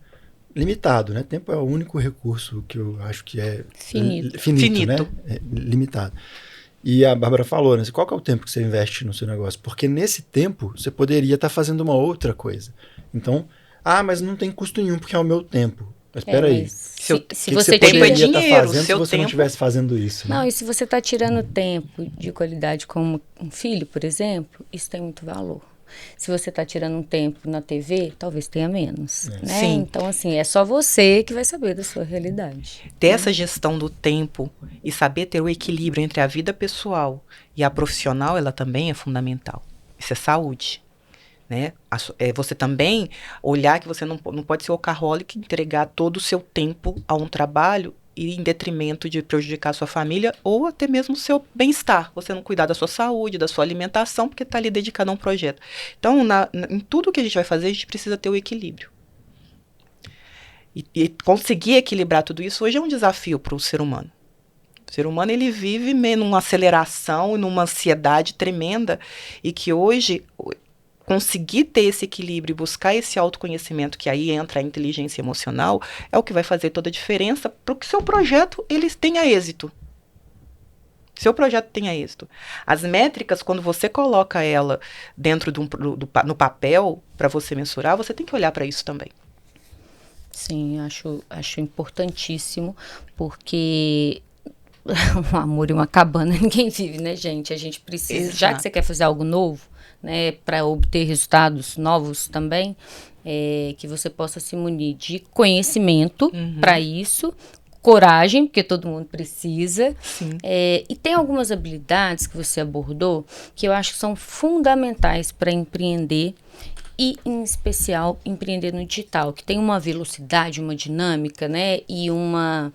limitado, né? Tempo é o único recurso que eu acho que é finito. Né? É limitado. E a Bárbara falou, né? Qual que é o tempo que você investe no seu negócio? Porque nesse tempo você poderia estar fazendo uma outra coisa. Então, mas não tem custo nenhum porque é o meu tempo. Mas espera aí. Se você tempo é dinheiro, fazendo seu se você tempo... não estivesse fazendo isso. Né? Não, e se você está tirando tempo de qualidade como um filho, por exemplo, isso tem muito valor. Se você está tirando um tempo na TV, talvez tenha menos. Né? Sim. Então, assim, é só você que vai saber da sua realidade. Ter essa gestão do tempo e saber ter o equilíbrio entre a vida pessoal e a profissional, ela também é fundamental. Isso é saúde. Né? Você também olhar que você não pode ser workaholic, entregar todo o seu tempo a um trabalho e em detrimento de prejudicar a sua família ou até mesmo o seu bem-estar. Você não cuidar da sua saúde, da sua alimentação, porque está ali dedicado a um projeto. Então, em tudo que a gente vai fazer, a gente precisa ter o equilíbrio. E conseguir equilibrar tudo isso hoje é um desafio para o ser humano. O ser humano ele vive numa aceleração e numa ansiedade tremenda e que hoje... conseguir ter esse equilíbrio e buscar esse autoconhecimento, que aí entra a inteligência emocional, é o que vai fazer toda a diferença para que seu projeto ele tenha êxito. Seu projeto tenha êxito. As métricas, quando você coloca ela dentro no papel para você mensurar, você tem que olhar para isso também. Sim, acho importantíssimo, porque um amor e uma cabana ninguém vive, né, gente? A gente precisa, Exato. Já que você quer fazer algo novo, né, para obter resultados novos também, que você possa se munir de conhecimento para isso, coragem, porque todo mundo precisa. Sim. E tem algumas habilidades que você abordou que eu acho que são fundamentais para empreender e, em especial, empreender no digital, que tem uma velocidade, uma dinâmica, né, e uma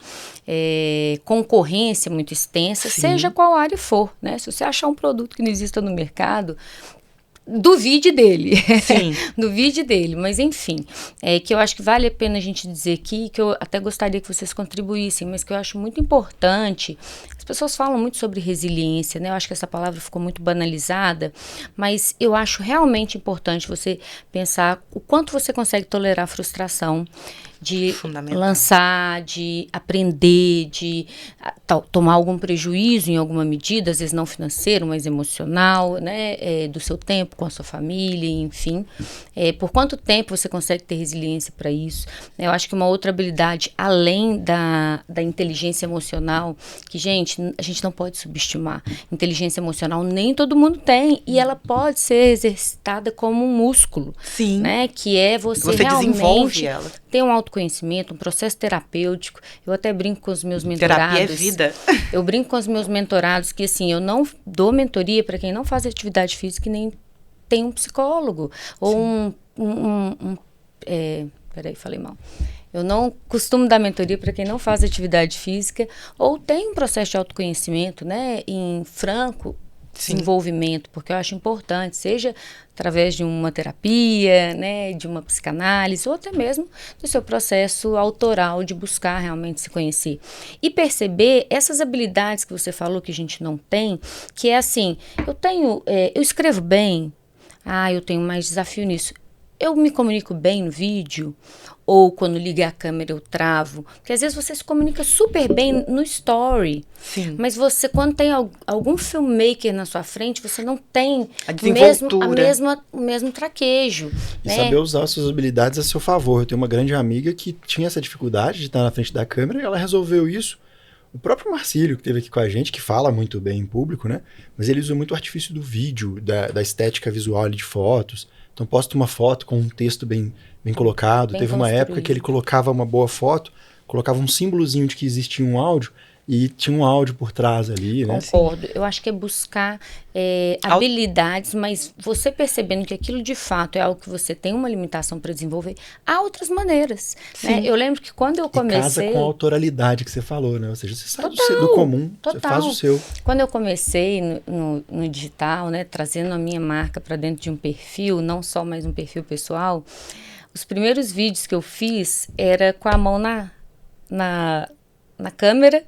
concorrência muito extensa, Sim. seja qual área for, né? Se você achar um produto que não exista no mercado, duvide dele. Sim. Duvide dele, mas enfim, que eu acho que vale a pena a gente dizer aqui, que eu até gostaria que vocês contribuíssem, mas que eu acho muito importante. As pessoas falam muito sobre resiliência, né? Eu acho que essa palavra ficou muito banalizada, mas eu acho realmente importante você pensar o quanto você consegue tolerar a frustração de lançar, de aprender, de tomar algum prejuízo em alguma medida, às vezes não financeiro, mas emocional, né, do seu tempo com a sua família, enfim. Por quanto tempo você consegue ter resiliência para isso? Eu acho que uma outra habilidade, além da inteligência emocional, que, gente, a gente não pode subestimar. Inteligência emocional nem todo mundo tem, e ela pode ser exercitada como um músculo. Sim. Né, que é você realmente desenvolve ela. Ter um autoconhecimento, um processo terapêutico. Eu até brinco com os meus mentorados. Terapia é vida. Eu brinco com os meus mentorados que, assim, eu não dou mentoria para quem não faz atividade física e nem tem um psicólogo. Ou peraí, falei mal. Eu não costumo dar mentoria para quem não faz atividade física ou tem um processo de autoconhecimento, né, em franco desenvolvimento, porque eu acho importante, seja através de uma terapia, né, de uma psicanálise, ou até mesmo do seu processo autoral de buscar realmente se conhecer. E perceber essas habilidades que você falou que a gente não tem, que é assim, eu escrevo bem, eu tenho mais desafio nisso. eu me comunico bem no vídeo? Ou quando liga a câmera eu travo? Porque às vezes você se comunica super bem no story. Sim. Mas você, quando tem algum filmmaker na sua frente, você não tem o mesmo traquejo. E né? saber usar as suas habilidades a seu favor. Eu tenho uma grande amiga que tinha essa dificuldade de estar na frente da câmera e ela resolveu isso. O próprio Marcílio, que esteve aqui com a gente, que fala muito bem em público, né? Mas ele usa muito o artifício do vídeo, da estética visual de fotos. Então, posta uma foto com um texto bem colocado. Bem Teve uma época que ele colocava uma boa foto, colocava um símbolozinho de que existia um áudio e tinha um áudio por trás ali, né? Concordo. Eu acho que é buscar habilidades, mas você percebendo que aquilo de fato é algo que você tem uma limitação para desenvolver, há outras maneiras. Né? Eu lembro que quando eu comecei... E casa com a autoralidade que você falou, né? Ou seja, você sai do comum, você faz o seu. Quando eu comecei no digital, né, trazendo a minha marca para dentro de um perfil, não só mais um perfil pessoal, os primeiros vídeos que eu fiz era com a mão na câmera,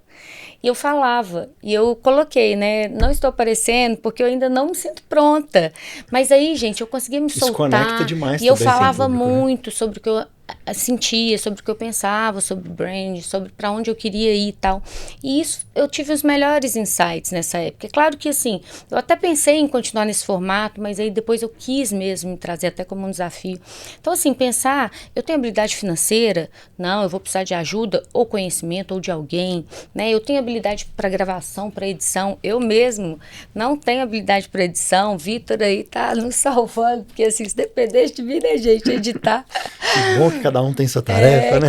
e eu falava, e eu coloquei, né, não estou aparecendo porque eu ainda não me sinto pronta, mas aí, gente, eu conseguia me soltar, conecta demais e eu também, falava sem público, muito sobre o que eu sentia, sobre o que eu pensava, sobre brand, sobre para onde eu queria ir e tal, e isso, eu tive os melhores insights nessa época. É claro que assim, eu até pensei em continuar nesse formato, mas aí depois eu quis mesmo me trazer até como um desafio. Então assim, pensar, eu tenho habilidade financeira? Não, eu vou precisar de ajuda ou conhecimento ou de alguém, né? Eu tenho habilidade para gravação, para edição, eu mesmo não tenho habilidade para edição, Vitor aí tá nos salvando, porque assim, se dependesse de mim, né, gente, editar. Que bom que cada um tem sua tarefa, né?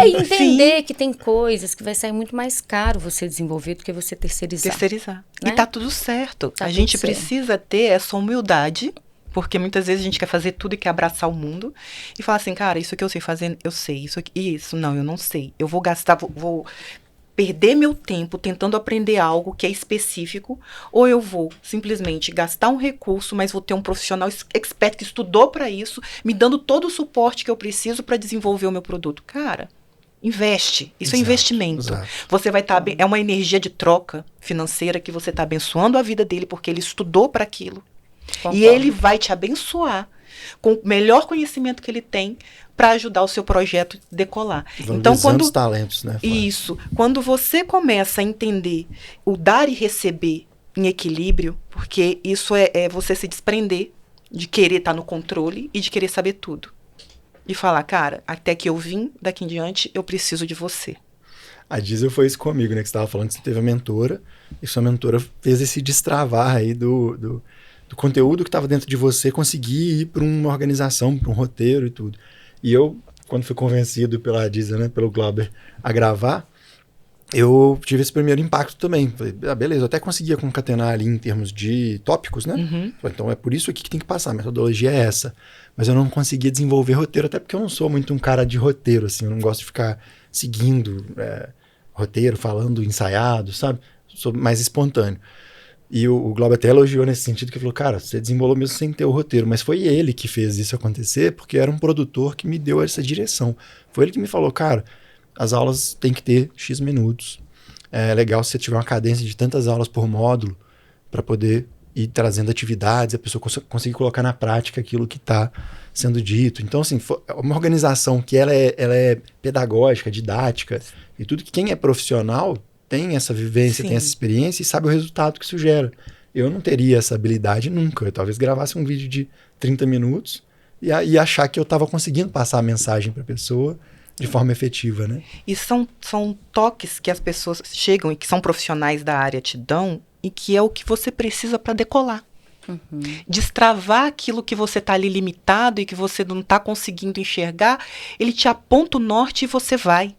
Entender que tem coisas que vai sair muito mais caro você desenvolver do que você terceirizar. Né? E tá tudo certo. Tá a gente tudo certo. precisa ter essa humildade, porque muitas vezes a gente quer fazer tudo e quer abraçar o mundo e falar assim, cara, isso aqui eu sei fazer, eu sei, isso aqui, isso não, eu não sei. Eu vou gastar, vou perder meu tempo tentando aprender algo que é específico, ou eu vou simplesmente gastar um recurso, mas vou ter um profissional expert que estudou para isso, me dando todo o suporte que eu preciso para desenvolver o meu produto. Cara, investe. Isso é investimento. Exato. Você vai estar é uma energia de troca financeira que você está abençoando a vida dele porque ele estudou para aquilo. Concordo. E ele vai te abençoar com o melhor conhecimento que ele tem para ajudar o seu projeto a decolar. Então, quando os talentos, né? Isso, quando você começa a entender o dar e receber em equilíbrio, porque isso é você se desprender de querer estar no controle e de querer saber tudo. E falar, cara, até que eu vim, daqui em diante, eu preciso de você. A Diesel foi isso comigo, né? Que você estava falando que você teve a mentora, e sua mentora fez esse destravar aí do conteúdo que estava dentro de você, conseguir ir para uma organização, para um roteiro e tudo. E eu, quando fui convencido pela Diesel, né, pelo Glauber, a gravar, eu tive esse primeiro impacto também. Falei, beleza, eu até conseguia concatenar ali em termos de tópicos, né? Uhum. Falei, então é por isso aqui que tem que passar, a metodologia é essa. Mas eu não conseguia desenvolver roteiro, até porque eu não sou muito um cara de roteiro, assim, eu não gosto de ficar seguindo roteiro, falando ensaiado, sabe? Sou mais espontâneo. E o Glauber até elogiou nesse sentido, que falou, cara, você desembolou mesmo sem ter o roteiro, mas foi ele que fez isso acontecer, porque era um produtor que me deu essa direção. Foi ele que me falou, cara, as aulas têm que ter X minutos. É legal se você tiver uma cadência de tantas aulas por módulo, para poder ir trazendo atividades, a pessoa conseguir colocar na prática aquilo que está sendo dito. Então, assim, uma organização que ela é pedagógica, didática, e tudo que quem é profissional tem essa vivência, tem essa experiência e sabe o resultado que isso gera. Eu não teria essa habilidade nunca. Eu talvez gravasse um vídeo de 30 minutos e achar que eu estava conseguindo passar a mensagem para a pessoa de forma efetiva, né? E são toques que as pessoas chegam e que são profissionais da área te dão e que é o que você precisa para decolar. Uhum. Destravar aquilo que você está ali limitado e que você não está conseguindo enxergar, ele te aponta o norte e você vai.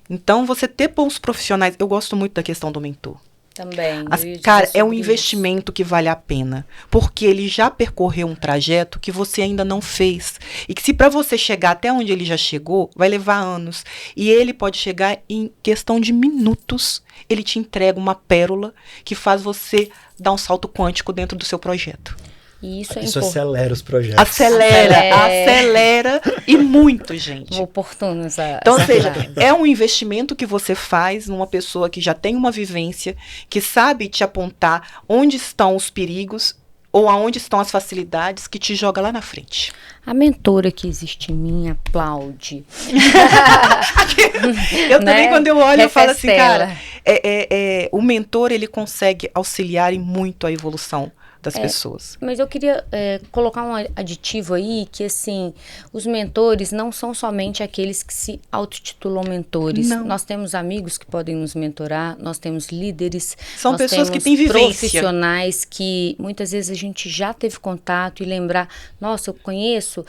Então, você ter bons profissionais... Eu gosto muito da questão do mentor. Também. Cara, é um investimento que vale a pena. Porque ele já percorreu um trajeto que você ainda não fez. E que se para você chegar até onde ele já chegou, vai levar anos. E ele pode chegar em questão de minutos. Ele te entrega uma pérola que faz você dar um salto quântico dentro do seu projeto. E isso acelera os projetos. Acelera e muito, gente. Oportuno essa Então, ou seja, é um investimento que você faz numa pessoa que já tem uma vivência, que sabe te apontar onde estão os perigos Ou aonde estão as facilidades que te joga lá na frente? A mentora que existe em mim aplaude. Eu também, quando eu olho, eu falo assim, Refestela. cara, o mentor, ele consegue auxiliar em muito a evolução das pessoas. Mas eu queria colocar um aditivo aí, que assim, os mentores não são somente aqueles que se autotitulam mentores. Não. Nós temos amigos que podem nos mentorar, nós temos líderes, São nós pessoas temos que têm vivência. profissionais que muitas vezes a gente já teve contato e lembrar, nossa, eu conheço...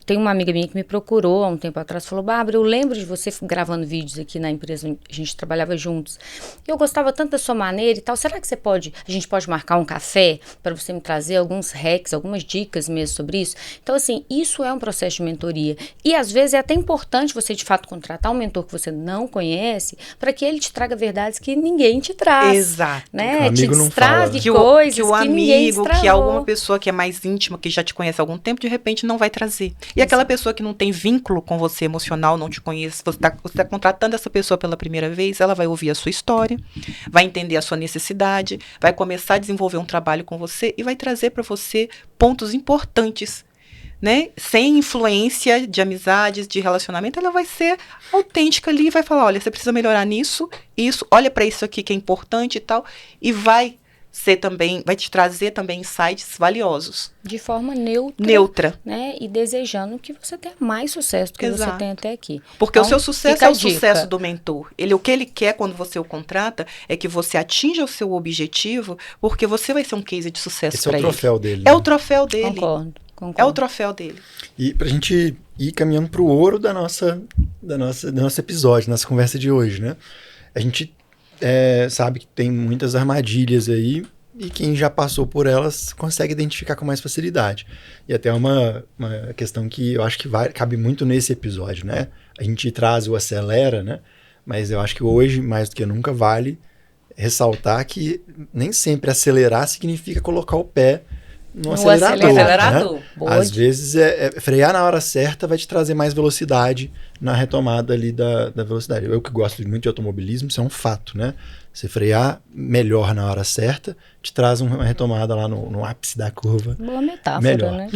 Tem uma amiga minha que me procurou há um tempo atrás, falou, Bárbara, eu lembro de você gravando vídeos aqui na empresa onde a gente trabalhava juntos. Eu gostava tanto da sua maneira e tal, será que a gente pode marcar um café para você me trazer alguns hacks, algumas dicas mesmo sobre isso? Então, assim, isso é um processo de mentoria. E, às vezes, é até importante você, de fato, contratar um mentor que você não conhece para que ele te traga verdades que ninguém te traz. Exato. Né? O Te amigo não destrave Que coisas o que ninguém amigo, que destravou. alguma pessoa que é mais íntima, que já te conhece há algum tempo, de repente não vai trazer. E aquela pessoa que não tem vínculo com você emocional, não te conhece, você tá contratando essa pessoa pela primeira vez, ela vai ouvir a sua história, vai entender a sua necessidade, vai começar a desenvolver um trabalho com você e vai trazer para você pontos importantes, né? Sem influência de amizades, de relacionamento, ela vai ser autêntica ali e vai falar, olha, você precisa melhorar nisso, isso, olha para isso aqui que é importante e tal, e vai te trazer também insights valiosos. De forma neutra. Neutra. Né? E desejando que você tenha mais sucesso do que você tem até aqui. Porque então, o seu sucesso fica é a o dica. sucesso do mentor. O que ele quer quando você o contrata é que você atinja o seu objetivo, porque você vai ser um case de sucesso Esse é o para ele. troféu dele. É né? o troféu dele. Concordo. É o troféu dele. E pra gente ir caminhando pro ouro do nosso episódio, nossa conversa de hoje, né? A gente sabe que tem muitas armadilhas aí e quem já passou por elas consegue identificar com mais facilidade. E até uma questão que eu acho que cabe muito nesse episódio, né? A gente traz o acelera, né? Mas eu acho que hoje, mais do que nunca, vale ressaltar que nem sempre acelerar significa colocar o pé no acelerador. Né? Às vezes, frear na hora certa vai te trazer mais velocidade na retomada ali da velocidade. Eu que gosto muito de automobilismo, isso é um fato, né? Você frear melhor na hora certa, te traz uma retomada lá no ápice da curva. Boa metáfora, melhor. Né?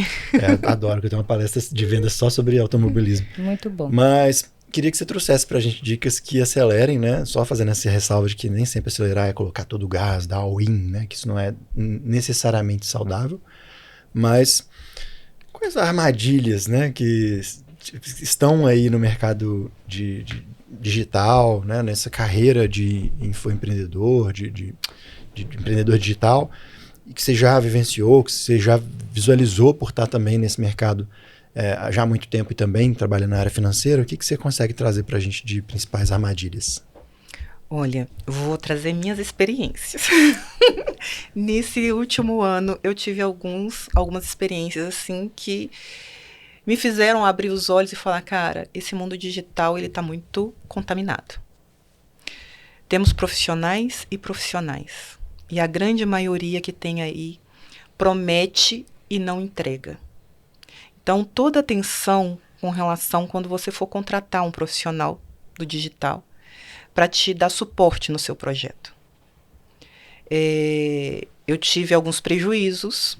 Adoro, que eu tenho uma palestra de venda só sobre automobilismo. Muito bom. Mas queria que você trouxesse pra gente dicas que acelerem, né? Só fazendo essa ressalva de que nem sempre acelerar é colocar todo o gás, dar all-in, né? Que isso não é necessariamente saudável. Mas quais armadilhas, né? Que estão aí no mercado de digital, né? Nessa carreira de infoempreendedor, de empreendedor digital, e que você já vivenciou, que você já visualizou por estar também nesse mercado já há muito tempo e também trabalhando na área financeira, o que você consegue trazer para a gente de principais armadilhas? Olha, vou trazer minhas experiências. Nesse último ano, eu tive algumas experiências assim que me fizeram abrir os olhos e falar, cara, esse mundo digital ele está muito contaminado. Temos profissionais e profissionais. E a grande maioria que tem aí promete e não entrega. Então, toda atenção com relação quando você for contratar um profissional do digital para te dar suporte no seu projeto. Eu tive alguns prejuízos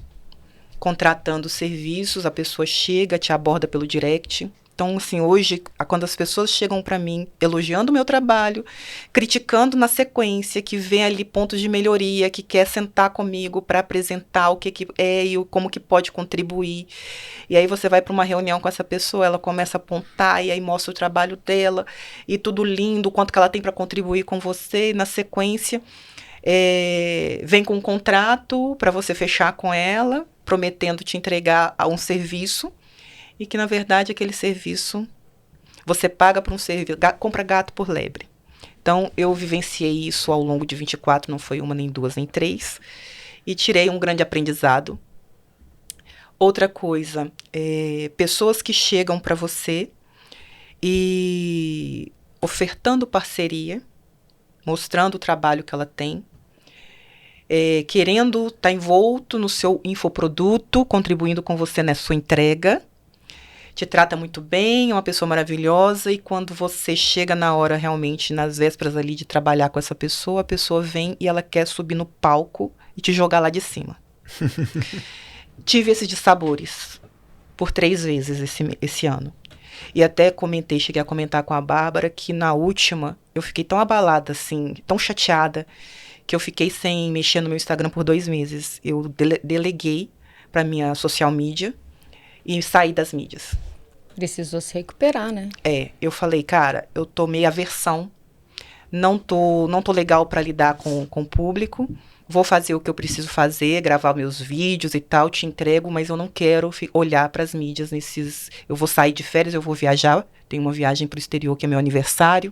contratando serviços, a pessoa chega, te aborda pelo direct. Então, assim, hoje, quando as pessoas chegam para mim elogiando o meu trabalho, criticando na sequência, que vê ali pontos de melhoria, que quer sentar comigo para apresentar o que é e como que pode contribuir. E aí você vai para uma reunião com essa pessoa, ela começa a apontar e aí mostra o trabalho dela e tudo lindo, o quanto que ela tem para contribuir com você. E na sequência, vem com um contrato para você fechar com ela, prometendo te entregar um serviço. E que, na verdade, aquele serviço, você paga por um serviço, compra gato por lebre. Então, eu vivenciei isso ao longo de 24, não foi uma, nem duas, nem três, e tirei um grande aprendizado. Outra coisa, pessoas que chegam para você e ofertando parceria, mostrando o trabalho que ela tem, querendo estar envolto no seu infoproduto, contribuindo com você na sua entrega, te trata muito bem, é uma pessoa maravilhosa, e quando você chega na hora, realmente, nas vésperas ali de trabalhar com essa pessoa, a pessoa vem e ela quer subir no palco e te jogar lá de cima. Tive esses dissabores por 3 vezes esse ano. E até cheguei a comentar com a Bárbara que na última eu fiquei tão abalada, assim, tão chateada, que eu fiquei sem mexer no meu Instagram por 2 meses. Eu deleguei para minha social media e saí das mídias. Precisou se recuperar, né? Eu falei, cara, eu tomei aversão, não tô legal para lidar com o público, vou fazer o que eu preciso fazer, gravar meus vídeos e tal, te entrego, mas eu não quero olhar para as mídias eu vou sair de férias, eu vou viajar, tenho uma viagem para o exterior que é meu aniversário,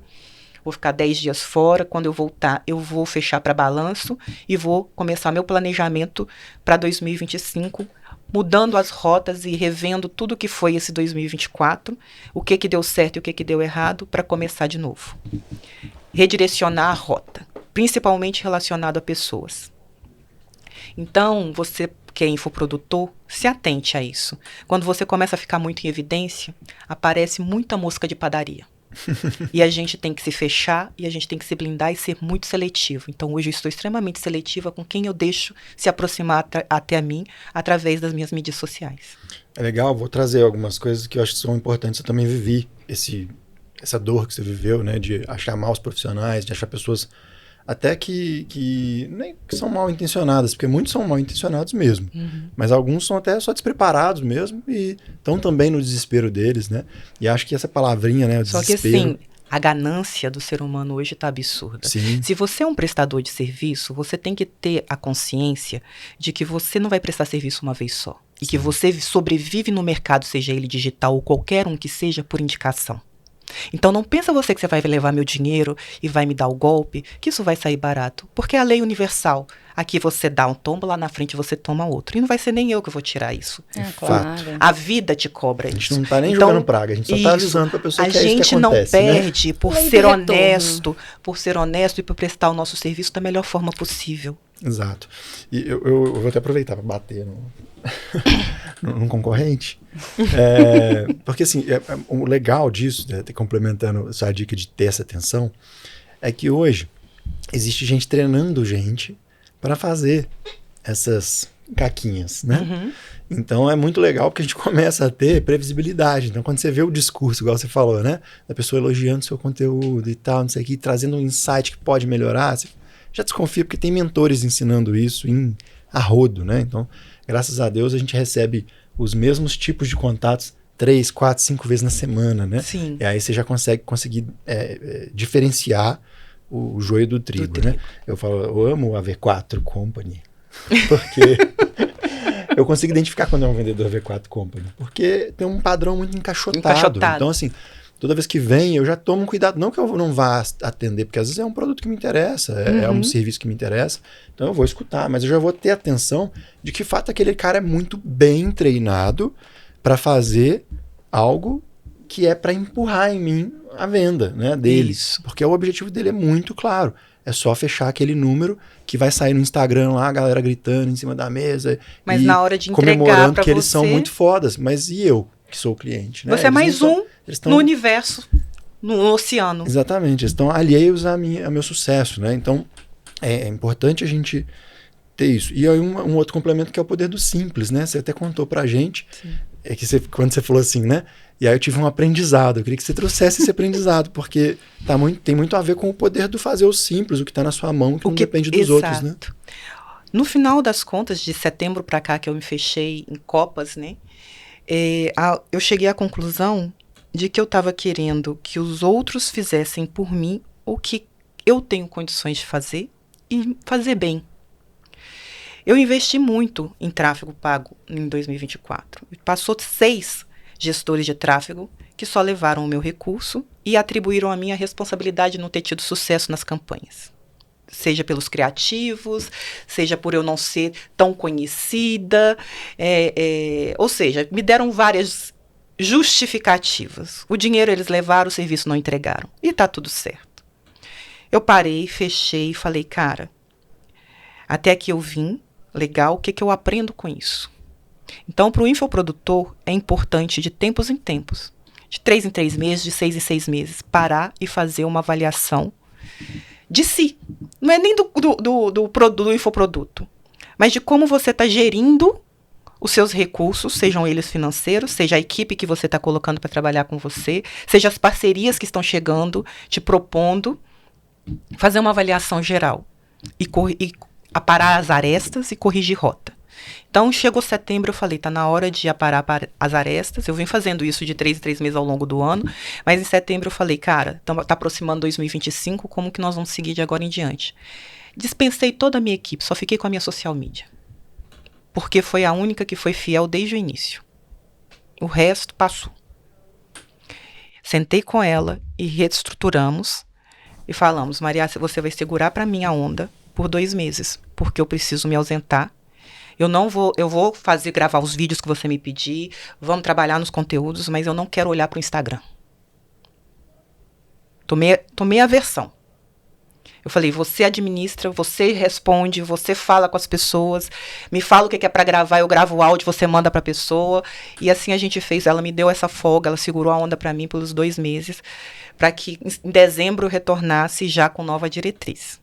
vou ficar 10 dias fora, quando eu voltar eu vou fechar para balanço e vou começar meu planejamento para 2025, mudando as rotas e revendo tudo que foi esse 2024, o que deu certo e o que deu errado, para começar de novo. Redirecionar a rota, principalmente relacionado a pessoas. Então, você que é infoprodutor, se atente a isso. Quando você começa a ficar muito em evidência, aparece muita mosca de padaria. E a gente tem que se fechar e a gente tem que se blindar e ser muito seletivo. Então, hoje eu estou extremamente seletiva com quem eu deixo se aproximar até a mim através das minhas mídias sociais. É legal, vou trazer algumas coisas que eu acho que são importantes. Eu também vivi essa dor que você viveu, né, de achar maus profissionais, de achar pessoas até que são mal intencionadas, porque muitos são mal intencionados mesmo, mas alguns são até só despreparados mesmo e estão também no desespero deles, né? E acho que essa palavrinha, né, o desespero... Só que assim, a ganância do ser humano hoje está absurda. Sim. Se você é um prestador de serviço, você tem que ter a consciência de que você não vai prestar serviço uma vez só. E que você sobrevive no mercado, seja ele digital ou qualquer um que seja, por indicação. Então não pensa você que você vai levar meu dinheiro e vai me dar o golpe, que isso vai sair barato. Porque é a lei universal. Aqui você dá um tombo, lá na frente você toma outro. E não vai ser nem eu que vou tirar isso. Claro. A vida te cobra isso. A gente não tá nem jogando praga, a gente só tá avisando pra pessoa que é isso que acontece. A gente não perde, né? Por ser honesto e por prestar o nosso serviço da melhor forma possível. Exato. E eu vou até aproveitar para bater num concorrente. Porque assim, o legal disso, né, complementando essa dica de ter essa atenção, é que hoje existe gente treinando gente para fazer essas caquinhas, né? Então é muito legal porque a gente começa a ter previsibilidade. Então quando você vê o discurso, igual você falou, né, da pessoa elogiando o seu conteúdo e tal, não sei o que, trazendo um insight que pode melhorar, você já desconfia porque tem mentores ensinando isso a rodo, né? Então, graças a Deus, a gente recebe os mesmos tipos de contatos 3, 4, 5 vezes na semana, né? Sim. E aí você já conseguir diferenciar o joio do trigo, né? Eu amo a V4 Company, porque eu consigo identificar quando é um vendedor V4 Company, porque tem um padrão muito encaixotado. Então, assim, toda vez que vem, eu já tomo um cuidado. Não que eu não vá atender, porque às vezes é um produto que me interessa, é um serviço que me interessa. Então eu vou escutar, mas eu já vou ter atenção de que, de fato, aquele cara é muito bem treinado para fazer algo que é para empurrar em mim a venda, né, deles. Isso. Porque o objetivo dele é muito claro. É só fechar aquele número que vai sair no Instagram lá, a galera gritando em cima da mesa. Mas na hora de entregar comemorando pra que eles você... são muito fodas. Mas e eu, que sou o cliente? Né? Você é mais no universo, no oceano. Exatamente, eles estão alheios ao meu sucesso, né? Então, é importante a gente ter isso. E aí um outro complemento que é o poder do simples, né? Você até contou pra gente, quando você falou assim, né? E aí eu tive um aprendizado, eu queria que você trouxesse esse aprendizado, porque tem muito a ver com o poder do fazer o simples, o que está na sua mão, que não depende dos outros, né? No final das contas, de setembro para cá, que eu me fechei em Copas, né? Eu cheguei à conclusão de que eu estava querendo que os outros fizessem por mim o que eu tenho condições de fazer e fazer bem. Eu investi muito em tráfego pago em 2024. Passou 6 gestores de tráfego que só levaram o meu recurso e atribuíram a minha responsabilidade não ter tido sucesso nas campanhas. Seja pelos criativos, seja por eu não ser tão conhecida, ou seja, me deram várias justificativas. O dinheiro eles levaram, o serviço não entregaram. E tá tudo certo. Eu parei, fechei e falei, cara, até aqui eu vim, legal, o que eu aprendo com isso? Então, para o infoprodutor, é importante de tempos em tempos, de 3 em 3 meses, de 6 em 6 meses, parar e fazer uma avaliação de si. Não é nem do infoproduto, mas de como você está gerindo os seus recursos, sejam eles financeiros, seja a equipe que você está colocando para trabalhar com você, seja as parcerias que estão chegando, te propondo, fazer uma avaliação geral e aparar as arestas e corrigir rota. Então, chegou setembro, eu falei, tá na hora de aparar as arestas. Eu vim fazendo isso de 3 em 3 meses ao longo do ano, mas em setembro eu falei, cara, tá aproximando 2025, como que nós vamos seguir de agora em diante? Dispensei toda a minha equipe, só fiquei com a minha social media. Porque foi a única que foi fiel desde o início. O resto passou. Sentei com ela e reestruturamos e falamos, Maria, você vai segurar para mim a onda por 2 meses, porque eu preciso me ausentar. Eu vou gravar os vídeos que você me pedir, vamos trabalhar nos conteúdos, mas eu não quero olhar para o Instagram. Tomei a versão. Eu falei, você administra, você responde, você fala com as pessoas, me fala o que é para gravar, eu gravo o áudio, você manda para a pessoa. E assim a gente fez, ela me deu essa folga, ela segurou a onda para mim pelos 2 meses, para que em dezembro eu retornasse já com nova diretriz.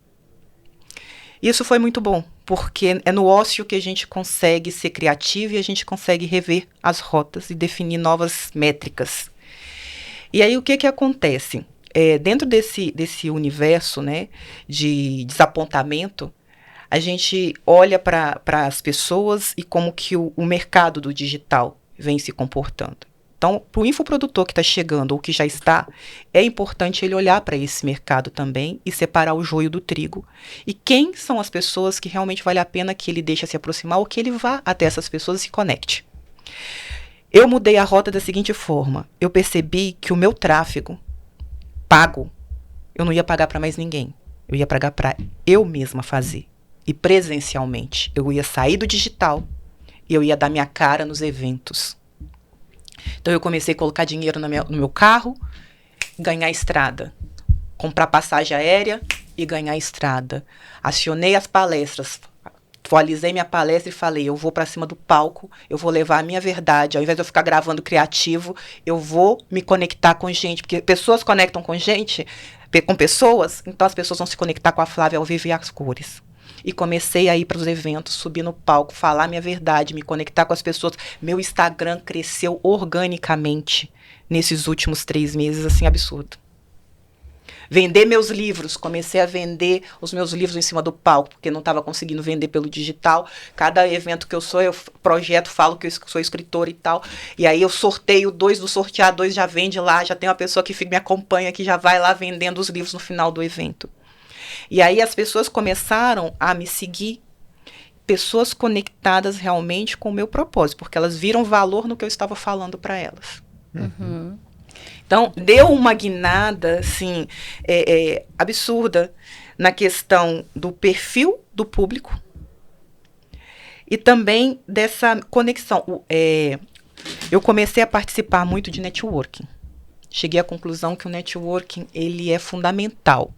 Isso foi muito bom, porque é no ócio que a gente consegue ser criativo e a gente consegue rever as rotas e definir novas métricas. E aí o que acontece? Dentro desse universo, né, de desapontamento, a gente olha para as pessoas e como que o mercado do digital vem se comportando. Então, para o infoprodutor que está chegando ou que já está, é importante ele olhar para esse mercado também e separar o joio do trigo. E quem são as pessoas que realmente vale a pena que ele deixe se aproximar ou que ele vá até essas pessoas e se conecte. Eu mudei a rota da seguinte forma. Eu percebi que o meu tráfego pago, eu não ia pagar para mais ninguém. Eu ia pagar para eu mesma fazer. E presencialmente. Eu ia sair do digital e eu ia dar minha cara nos eventos. Então, eu comecei a colocar dinheiro no meu carro, ganhar estrada. Comprar passagem aérea e ganhar estrada. Acionei as palestras, atualizei minha palestra e falei, eu vou para cima do palco, eu vou levar a minha verdade. Ao invés de eu ficar gravando criativo, eu vou me conectar com gente. Porque pessoas conectam com gente, com pessoas, então as pessoas vão se conectar com a Flávia ao vivo e as cores. E comecei a ir para os eventos, subir no palco, falar minha verdade, me conectar com as pessoas. Meu Instagram cresceu organicamente nesses últimos 3 meses, assim, absurdo. Vender meus livros, comecei a vender os meus livros em cima do palco, porque não estava conseguindo vender pelo digital. Cada evento que eu projeto, falo que eu sou escritora e tal. E aí eu sorteio 2, do sortear 2 já vende lá, já tem uma pessoa que me acompanha, que já vai lá vendendo os livros no final do evento. E aí as pessoas começaram a me seguir, pessoas conectadas realmente com o meu propósito, porque elas viram valor no que eu estava falando para elas. Uhum. Então, deu uma guinada, assim, absurda na questão do perfil do público e também dessa conexão. Eu comecei a participar muito de networking. Cheguei à conclusão que o networking, ele é fundamental.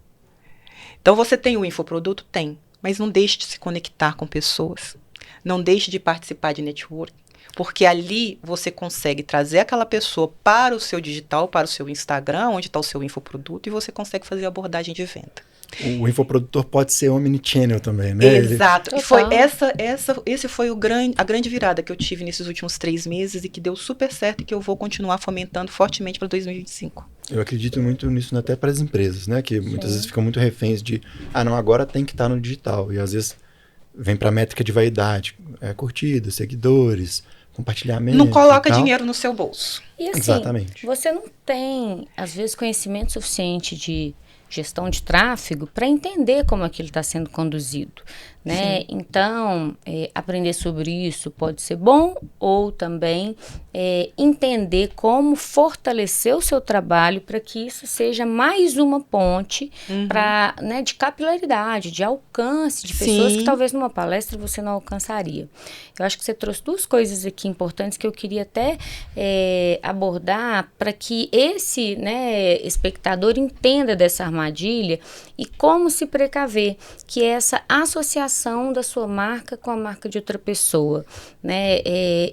Então, você tem o infoproduto? Tem. Mas não deixe de se conectar com pessoas. Não deixe de participar de network. Porque ali você consegue trazer aquela pessoa para o seu digital, para o seu Instagram, onde está o seu infoproduto, e você consegue fazer a abordagem de venda. O infoprodutor pode ser omnichannel também, né? Exato. E foi esse foi a grande virada que eu tive nesses últimos 3 meses e que deu super certo e que eu vou continuar fomentando fortemente para 2025. Eu acredito muito nisso até para as empresas, né? Que muitas vezes ficam muito reféns de, não, agora tem que estar no digital. E às vezes vem para a métrica de vaidade, curtidas, seguidores, compartilhamento. Não coloca dinheiro no seu bolso. E assim, exatamente. Você não tem, às vezes, conhecimento suficiente de gestão de tráfego para entender como aquilo está sendo conduzido, né? Sim. Então, aprender sobre isso pode ser bom ou também entender como fortalecer o seu trabalho para que isso seja mais uma ponte para, né, de capilaridade, de alcance de pessoas que talvez numa palestra você não alcançaria. Eu acho que você trouxe 2 coisas aqui importantes que eu queria até abordar para que esse, né, espectador entenda dessa armadilha e como se precaver, que é essa associação da sua marca com a marca de outra pessoa, né?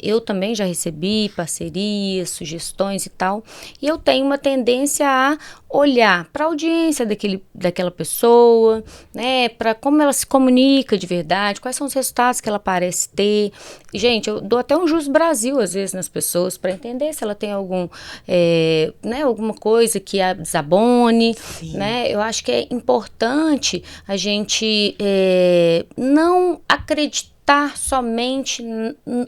Eu também já recebi parcerias, sugestões e tal, e eu tenho uma tendência a olhar para a audiência daquela pessoa, né, para como ela se comunica de verdade, quais são os resultados que ela parece ter. Gente, eu dou até um Jus Brasil, às vezes, nas pessoas, para entender se ela tem alguma coisa que a desabone, né? Eu acho que é importante a gente não acreditar somente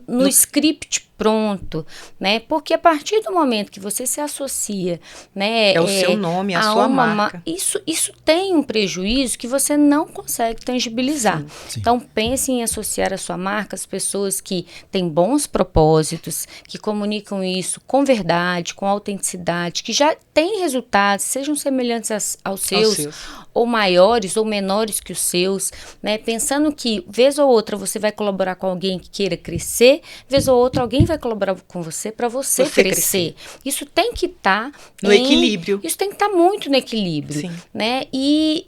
no script pronto, né? Porque a partir do momento que você se associa, né, o seu nome, a sua marca. Isso tem um prejuízo que você não consegue tangibilizar. Sim. Então pense em associar a sua marca às pessoas que têm bons propósitos, que comunicam isso com verdade, com autenticidade, que já têm resultados, sejam semelhantes aos seus, ou maiores ou menores que os seus, né? Pensando que vez ou outra você vai colaborar com alguém que queira crescer, vez ou outra alguém vai colaborar com você para você crescer. Isso tem que estar no equilíbrio. Isso tem que estar muito no equilíbrio. Sim. Né? E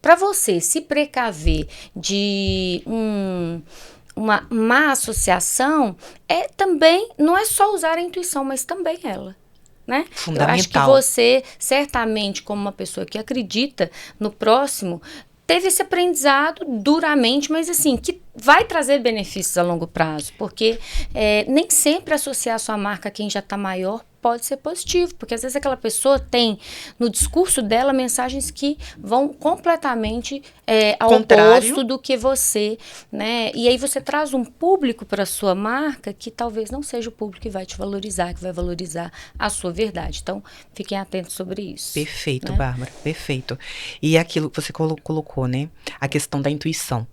para você se precaver de uma má associação, também não é só usar a intuição, mas também ela. Né? Fundamental. Eu acho que você, certamente, como uma pessoa que acredita no próximo, teve esse aprendizado duramente, mas assim, que vai trazer benefícios a longo prazo, porque nem sempre associar a sua marca a quem já está maior pode ser positivo, porque às vezes aquela pessoa tem no discurso dela mensagens que vão completamente ao oposto do que você, né? E aí você traz um público para a sua marca que talvez não seja o público que vai te valorizar, que vai valorizar a sua verdade. Então, fiquem atentos sobre isso. Perfeito, né? Bárbara, perfeito. E aquilo que você colocou, né? A questão da intuição.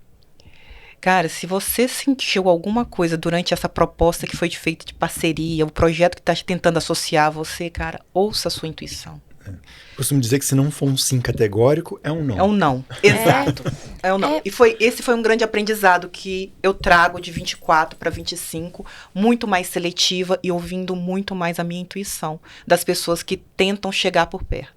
Cara, se você sentiu alguma coisa durante essa proposta que foi feita de parceria, o projeto que está tentando associar você, cara, ouça a sua intuição. Costumo dizer que se não for um sim categórico, é um não. É um não, exato. É um não. E esse foi um grande aprendizado que eu trago de 24 para 25, muito mais seletiva e ouvindo muito mais a minha intuição das pessoas que tentam chegar por perto.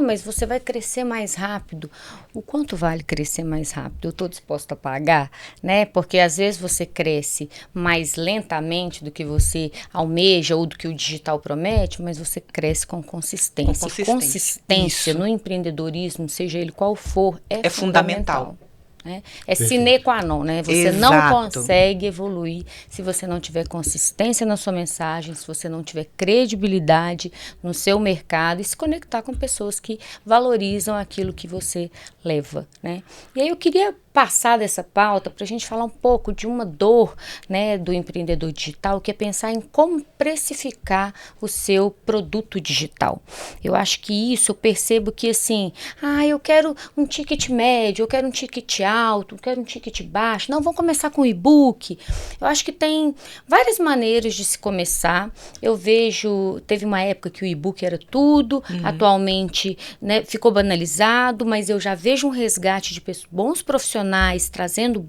Mas você vai crescer mais rápido. O quanto vale crescer mais rápido? Eu estou disposta a pagar, né? Porque às vezes você cresce mais lentamente do que você almeja ou do que o digital promete, mas você cresce com consistência. Consistência no empreendedorismo, seja ele qual for, é fundamental. Né? É sine qua non, né? Você não consegue evoluir se você não tiver consistência na sua mensagem, se você não tiver credibilidade no seu mercado e se conectar com pessoas que valorizam aquilo que você leva, né? E aí eu queria passar dessa pauta para a gente falar um pouco de uma dor, né, do empreendedor digital, que é pensar em como precificar o seu produto digital. Eu acho que eu percebo que assim, eu quero um ticket médio, eu quero um ticket alto, eu quero um ticket baixo. Não, vamos começar com e-book. Eu acho que tem várias maneiras de se começar. Eu vejo, teve uma época que o e-book era tudo, atualmente, né, ficou banalizado, mas eu já vejo um resgate de bons profissionais trazendo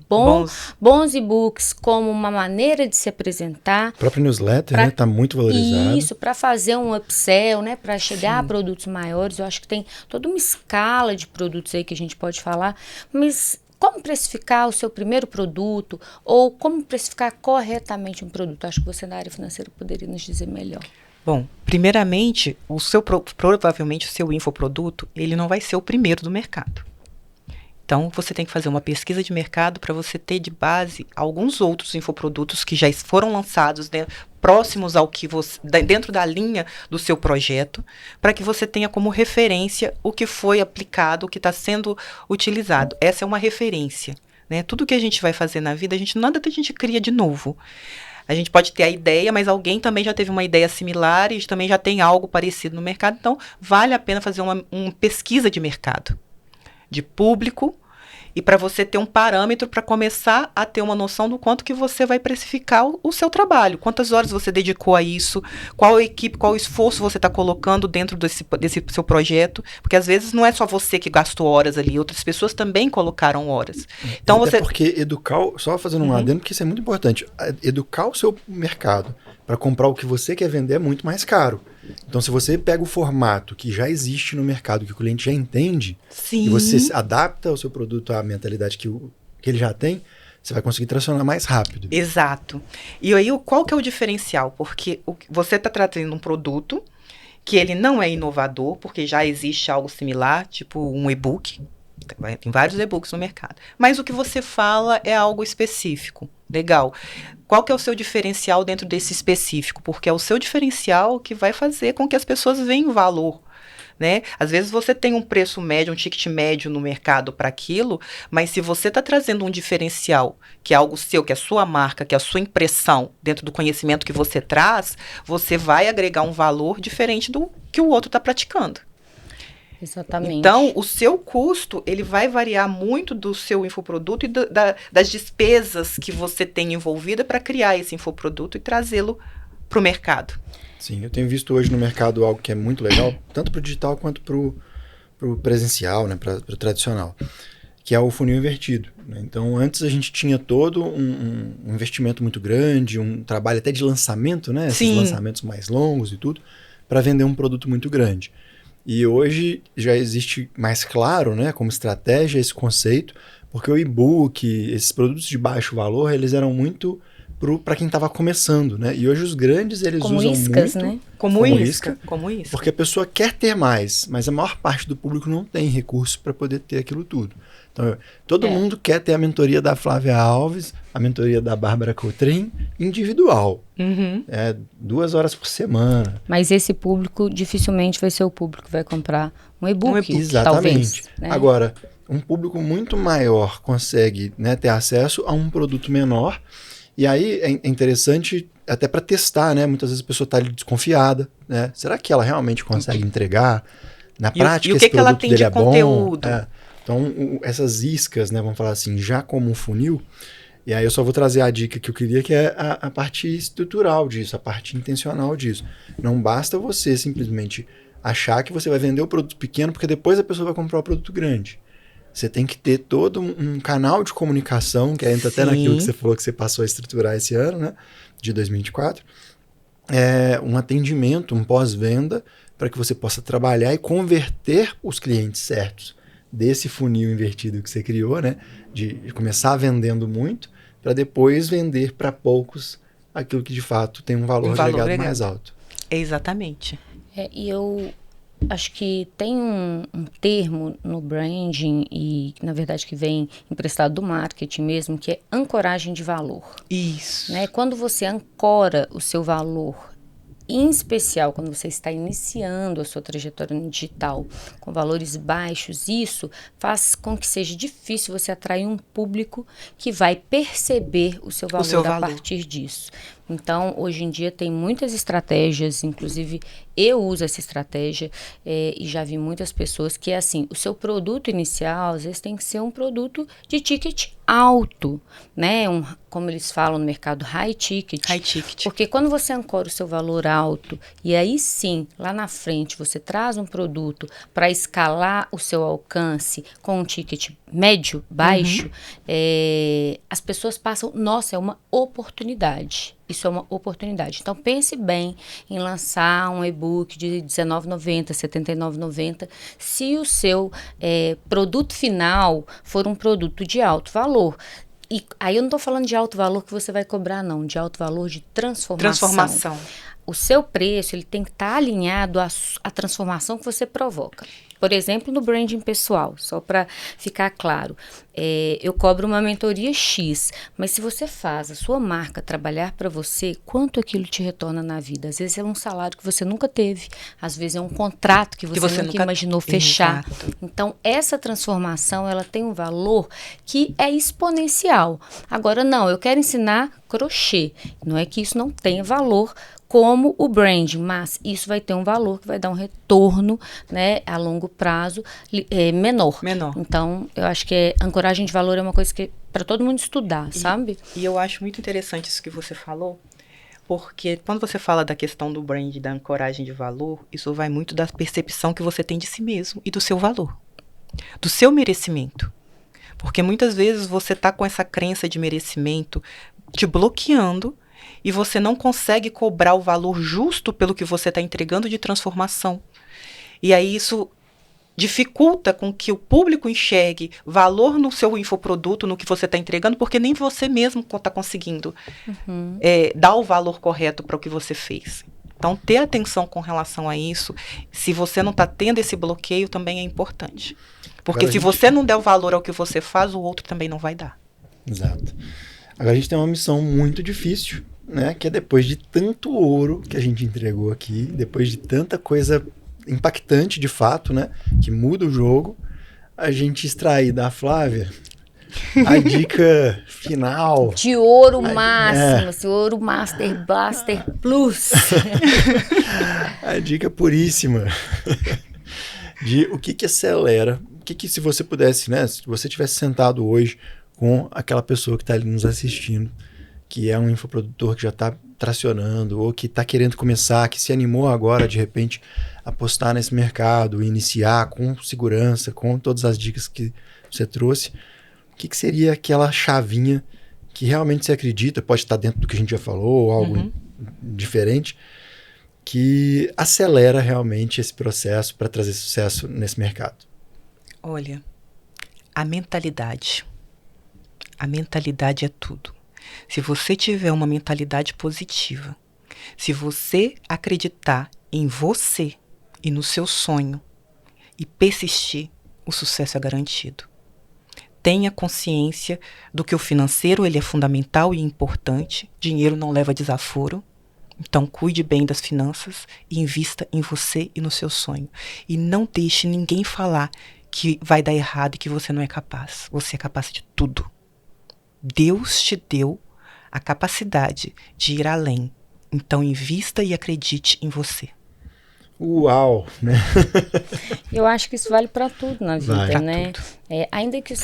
bons e-books como uma maneira de se apresentar. O próprio newsletter, né, está muito valorizado. Isso, para fazer um upsell, né, para chegar a produtos maiores. Eu acho que tem toda uma escala de produtos aí que a gente pode falar, mas como precificar o seu primeiro produto ou como precificar corretamente um produto? Acho que você na área financeira poderia nos dizer melhor. Bom, primeiramente, provavelmente o seu infoproduto, ele não vai ser o primeiro do mercado. Então, você tem que fazer uma pesquisa de mercado para você ter de base alguns outros infoprodutos que já foram lançados, né, próximos ao que você, dentro da linha do seu projeto, para que você tenha como referência o que foi aplicado, o que está sendo utilizado. Essa é uma referência, né? Tudo que a gente vai fazer na vida, nada que a gente cria de novo. A gente pode ter a ideia, mas alguém também já teve uma ideia similar e também já tem algo parecido no mercado. Então, vale a pena fazer uma pesquisa de mercado, de público, e para você ter um parâmetro para começar a ter uma noção do quanto que você vai precificar o seu trabalho, quantas horas você dedicou a isso, qual equipe, qual esforço você está colocando dentro desse seu projeto, porque às vezes não é só você que gastou horas ali, outras pessoas também colocaram horas. Então até porque educar, só fazendo um adendo, porque isso é muito importante, educar o seu mercado para comprar o que você quer vender é muito mais caro. Então, se você pega o formato que já existe no mercado, que o cliente já entende, e você adapta o seu produto à mentalidade que ele já tem, você vai conseguir tracionar mais rápido. Exato. E aí, qual que é o diferencial? Porque você está trazendo um produto que ele não é inovador, porque já existe algo similar, tipo um e-book. Tem vários e-books no mercado. Mas o que você fala é algo específico. Legal. Qual que é o seu diferencial dentro desse específico? Porque é o seu diferencial que vai fazer com que as pessoas vejam valor. Né? Às vezes você tem um preço médio, um ticket médio no mercado para aquilo, mas se você está trazendo um diferencial, que é algo seu, que é a sua marca, que é a sua impressão dentro do conhecimento que você traz, você vai agregar um valor diferente do que o outro está praticando. Exatamente. Então, o seu custo, ele vai variar muito do seu infoproduto e das despesas que você tem envolvida para criar esse infoproduto e trazê-lo para o mercado. Sim, eu tenho visto hoje no mercado algo que é muito legal, tanto para o digital quanto para o presencial, né, para o tradicional, que é o funil invertido. Né? Então, antes a gente tinha todo um investimento muito grande, um trabalho até de lançamento, né, esses lançamentos mais longos e tudo, para vender um produto muito grande. E hoje já existe mais claro, né, como estratégia esse conceito, porque o e-book, esses produtos de baixo valor, eles eram muito para quem estava começando, né? E hoje os grandes, eles como usam iscas, muito... Né? Como isca. Porque a pessoa quer ter mais, mas a maior parte do público não tem recursos para poder ter aquilo tudo. Então, todo mundo quer ter a mentoria da Flávia Alves, a mentoria da Bárbara Coutrin, individual. 2 horas por semana. Mas esse público dificilmente vai ser o público que vai comprar um e-book, Exatamente. talvez. Né? Agora, um público muito maior consegue, né, ter acesso a um produto menor. E aí é interessante até para testar, né? Muitas vezes a pessoa está ali desconfiada, né? Será que ela realmente consegue entregar? Na prática, e o que esse que ela produto tem dele de é conteúdo? bom? Então, essas iscas, né? Vamos falar assim, já como um funil. E aí eu só vou trazer a dica que eu queria, que é a parte estrutural disso, a parte intencional disso. Não basta você simplesmente achar que você vai vender o produto pequeno, porque depois a pessoa vai comprar o produto grande. Você tem que ter todo um canal de comunicação, que entra até naquilo que você falou que você passou a estruturar esse ano, né, de 2024. Um atendimento, um pós-venda, para que você possa trabalhar e converter os clientes certos desse funil invertido que você criou, né, de começar vendendo muito, para depois vender para poucos aquilo que de fato tem um valor agregado mais alto. Exatamente. E eu acho que tem um termo no branding e, na verdade, que vem emprestado do marketing mesmo, que é ancoragem de valor. Isso. Né? Quando você ancora o seu valor, em especial quando você está iniciando a sua trajetória no digital com valores baixos, isso faz com que seja difícil você atrair um público que vai perceber o seu valor a partir disso. Então, hoje em dia tem muitas estratégias, inclusive eu uso essa estratégia e já vi muitas pessoas que é assim, o seu produto inicial às vezes tem que ser um produto de ticket alto, né? Como eles falam no mercado, high ticket. High ticket. Porque quando você ancora o seu valor alto e aí sim, lá na frente, você traz um produto para escalar o seu alcance com um ticket médio, baixo, as pessoas passam, nossa, é uma oportunidade. Isso é uma oportunidade. Então, pense bem em lançar um e-book de R$19,90, R$79,90, se o seu produto final for um produto de alto valor. E aí eu não estou falando de alto valor que você vai cobrar, não. De alto valor de transformação. O seu preço ele tem que estar alinhado à transformação que você provoca. Por exemplo, no branding pessoal, só para ficar claro, eu cobro uma mentoria X, mas se você faz a sua marca trabalhar para você, quanto aquilo te retorna na vida? Às vezes é um salário que você nunca teve, às vezes é um contrato que você nunca imaginou fechar. Exato. Então, essa transformação, ela tem um valor que é exponencial. Agora, não, eu quero ensinar crochê. Não é que isso não tenha valor como o branding, mas isso vai ter um valor que vai dar um retorno, né, a longo prazo menor. Então, eu acho que ancoragem de valor é uma coisa que é para todo mundo estudar, sabe? E eu acho muito interessante isso que você falou, porque quando você fala da questão do brand, da ancoragem de valor, isso vai muito da percepção que você tem de si mesmo e do seu valor, do seu merecimento. Porque muitas vezes você está com essa crença de merecimento te bloqueando e você não consegue cobrar o valor justo pelo que você está entregando de transformação. E aí isso dificulta com que o público enxergue valor no seu infoproduto, no que você está entregando, porque nem você mesmo está conseguindo dar o valor correto para o que você fez. Então, ter atenção com relação a isso, se você não está tendo esse bloqueio, também é importante. Porque se você não der o valor ao que você faz, o outro também não vai dar. Exato. Agora a gente tem uma missão muito difícil, né? Que é depois de tanto ouro que a gente entregou aqui, depois de tanta coisa impactante de fato, né? Que muda o jogo, a gente extrair da Flávia a dica final. De ouro máximo, esse ouro Master Blaster Plus. A dica puríssima de o que acelera, o que se você pudesse, né? Se você tivesse sentado hoje com aquela pessoa que está ali nos assistindo, que é um infoprodutor que já está tracionando, ou que está querendo começar, que se animou agora, de repente, a apostar nesse mercado, iniciar com segurança, com todas as dicas que você trouxe, o que seria aquela chavinha que realmente você acredita, pode estar dentro do que a gente já falou, ou algo diferente, que acelera realmente esse processo para trazer sucesso nesse mercado? Olha, a mentalidade. A mentalidade é tudo. Se você tiver uma mentalidade positiva, se você acreditar em você e no seu sonho e persistir, o sucesso é garantido. Tenha consciência do que o financeiro ele é fundamental e importante. Dinheiro não leva desaforo. Então, cuide bem das finanças e invista em você e no seu sonho. E não deixe ninguém falar que vai dar errado e que você não é capaz. Você é capaz de tudo. Deus te deu a capacidade de ir além. Então, invista e acredite em você. Uau! Né? Eu acho que isso vale para tudo na vida, né? Tudo. Ainda que a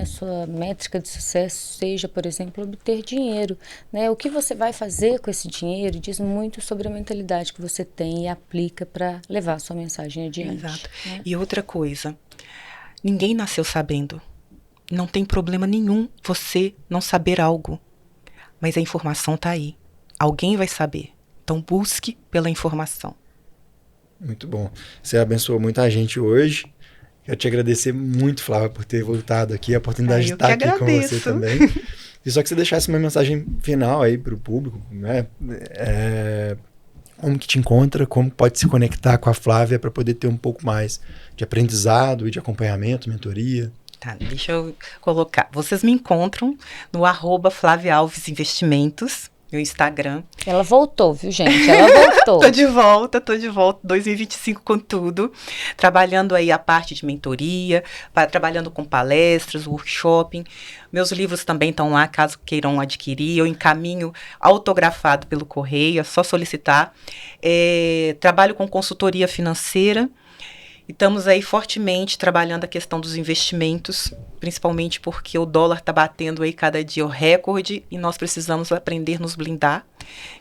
sua métrica de sucesso seja, por exemplo, obter dinheiro, né? O que você vai fazer com esse dinheiro diz muito sobre a mentalidade que você tem e aplica para levar a sua mensagem adiante. Exato. Né? E outra coisa, ninguém nasceu sabendo. Não tem problema nenhum você não saber algo, mas a informação está aí. Alguém vai saber. Então busque pela informação. Muito bom. Você abençoou muita gente hoje. Quero te agradecer muito, Flávia, por ter voltado aqui, a oportunidade de estar aqui com você também. E só que você deixasse uma mensagem final aí para o público, né? Como que te encontra, como pode se conectar com a Flávia para poder ter um pouco mais de aprendizado e de acompanhamento, mentoria. Tá, deixa eu colocar. Vocês me encontram no @Flávia Alves Investimentos, meu Instagram. Ela voltou, viu, gente? Ela voltou. Tô de volta, 2025 com tudo. Trabalhando aí a parte de mentoria, trabalhando com palestras, workshop. Meus livros também estão lá, caso queiram adquirir. Eu encaminho autografado pelo correio, é só solicitar. Trabalho com consultoria financeira. E estamos aí fortemente trabalhando a questão dos investimentos, principalmente porque o dólar está batendo aí cada dia o recorde e nós precisamos aprender a nos blindar.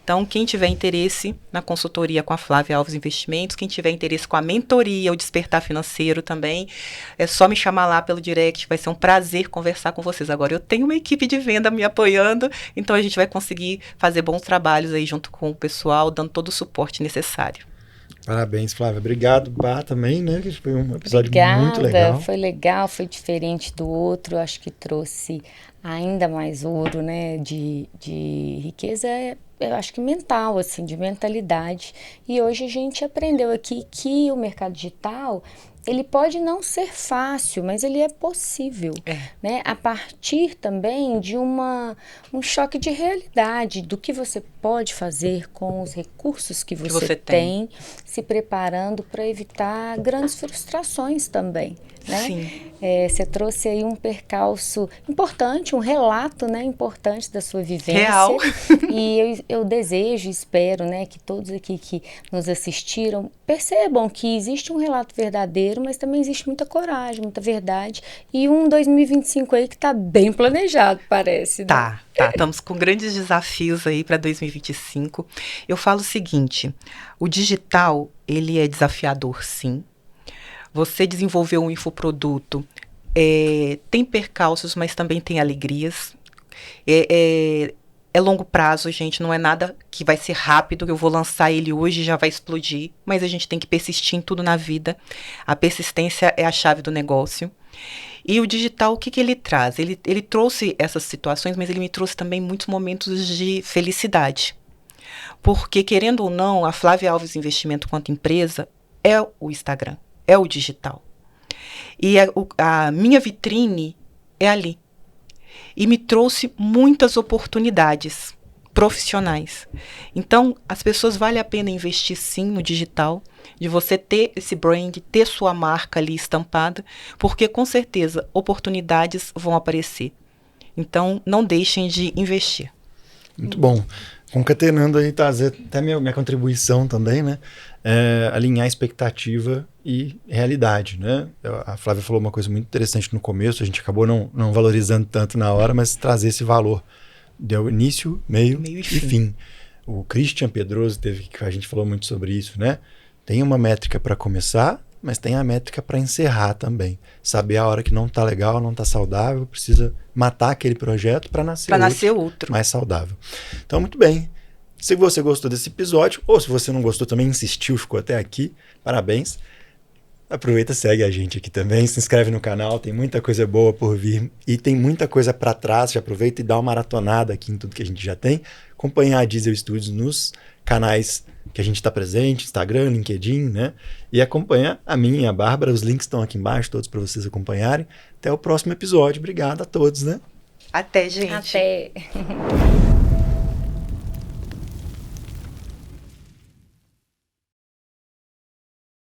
Então, quem tiver interesse na consultoria com a Flávia Alves Investimentos, quem tiver interesse com a mentoria, o Despertar Financeiro também, é só me chamar lá pelo direct, vai ser um prazer conversar com vocês. Agora, eu tenho uma equipe de venda me apoiando, então a gente vai conseguir fazer bons trabalhos aí junto com o pessoal, dando todo o suporte necessário. Parabéns, Flávia. Obrigado, Bá, também, né? Que foi um episódio muito legal. Foi legal, foi diferente do outro. Acho que trouxe ainda mais ouro, né? De riqueza, eu acho que mental, assim, de mentalidade. E hoje a gente aprendeu aqui que o mercado digital, ele pode não ser fácil, mas ele é possível, né? A partir também de um choque de realidade do que você pode fazer com os recursos que você tem, se preparando para evitar grandes frustrações também, né? Sim. Você trouxe aí um percalço importante, um relato, né, importante da sua vivência. Real. E eu desejo e espero, né, que todos aqui que nos assistiram percebam que existe um relato verdadeiro, mas também existe muita coragem, muita verdade. E um 2025 aí que está bem planejado, parece. Né? Tá. Estamos com grandes desafios aí para 2025. Eu falo o seguinte, o digital, ele é desafiador, sim. Você desenvolveu um infoproduto, tem percalços, mas também tem alegrias. É longo prazo, gente, não é nada que vai ser rápido, eu vou lançar ele hoje e já vai explodir, mas a gente tem que persistir em tudo na vida. A persistência é a chave do negócio. E o digital, o que ele traz? Ele trouxe essas situações, mas ele me trouxe também muitos momentos de felicidade. Porque, querendo ou não, a Flávia Alves Investimento quanto empresa é o Instagram, é o digital. E a minha vitrine é ali. E me trouxe muitas oportunidades profissionais. Então, as pessoas vale a pena investir sim no digital, de você ter esse brand, ter sua marca ali estampada, porque com certeza oportunidades vão aparecer. Então, não deixem de investir. Muito bom. Concatenando aí, trazer até minha contribuição também, né? Alinhar expectativa e realidade, né? A Flávia falou uma coisa muito interessante no começo, a gente acabou não valorizando tanto na hora, mas trazer esse valor. Deu início, meio e fim. O Christian Pedroso a gente falou muito sobre isso, né? Tem uma métrica para começar, mas tem a métrica para encerrar também. Saber a hora que não está legal, não está saudável, precisa matar aquele projeto para nascer outro mais saudável. Então, muito bem. Se você gostou desse episódio, ou se você não gostou também, insistiu, ficou até aqui, parabéns. Aproveita, segue a gente aqui também, se inscreve no canal, tem muita coisa boa por vir e tem muita coisa para trás, já aproveita e dá uma maratonada aqui em tudo que a gente já tem. Acompanhar a Diesel Studios nos canais que a gente está presente, Instagram, LinkedIn, né? E acompanha a minha e a Bárbara, os links estão aqui embaixo, todos para vocês acompanharem. Até o próximo episódio, obrigado a todos, né? Até, gente. Até.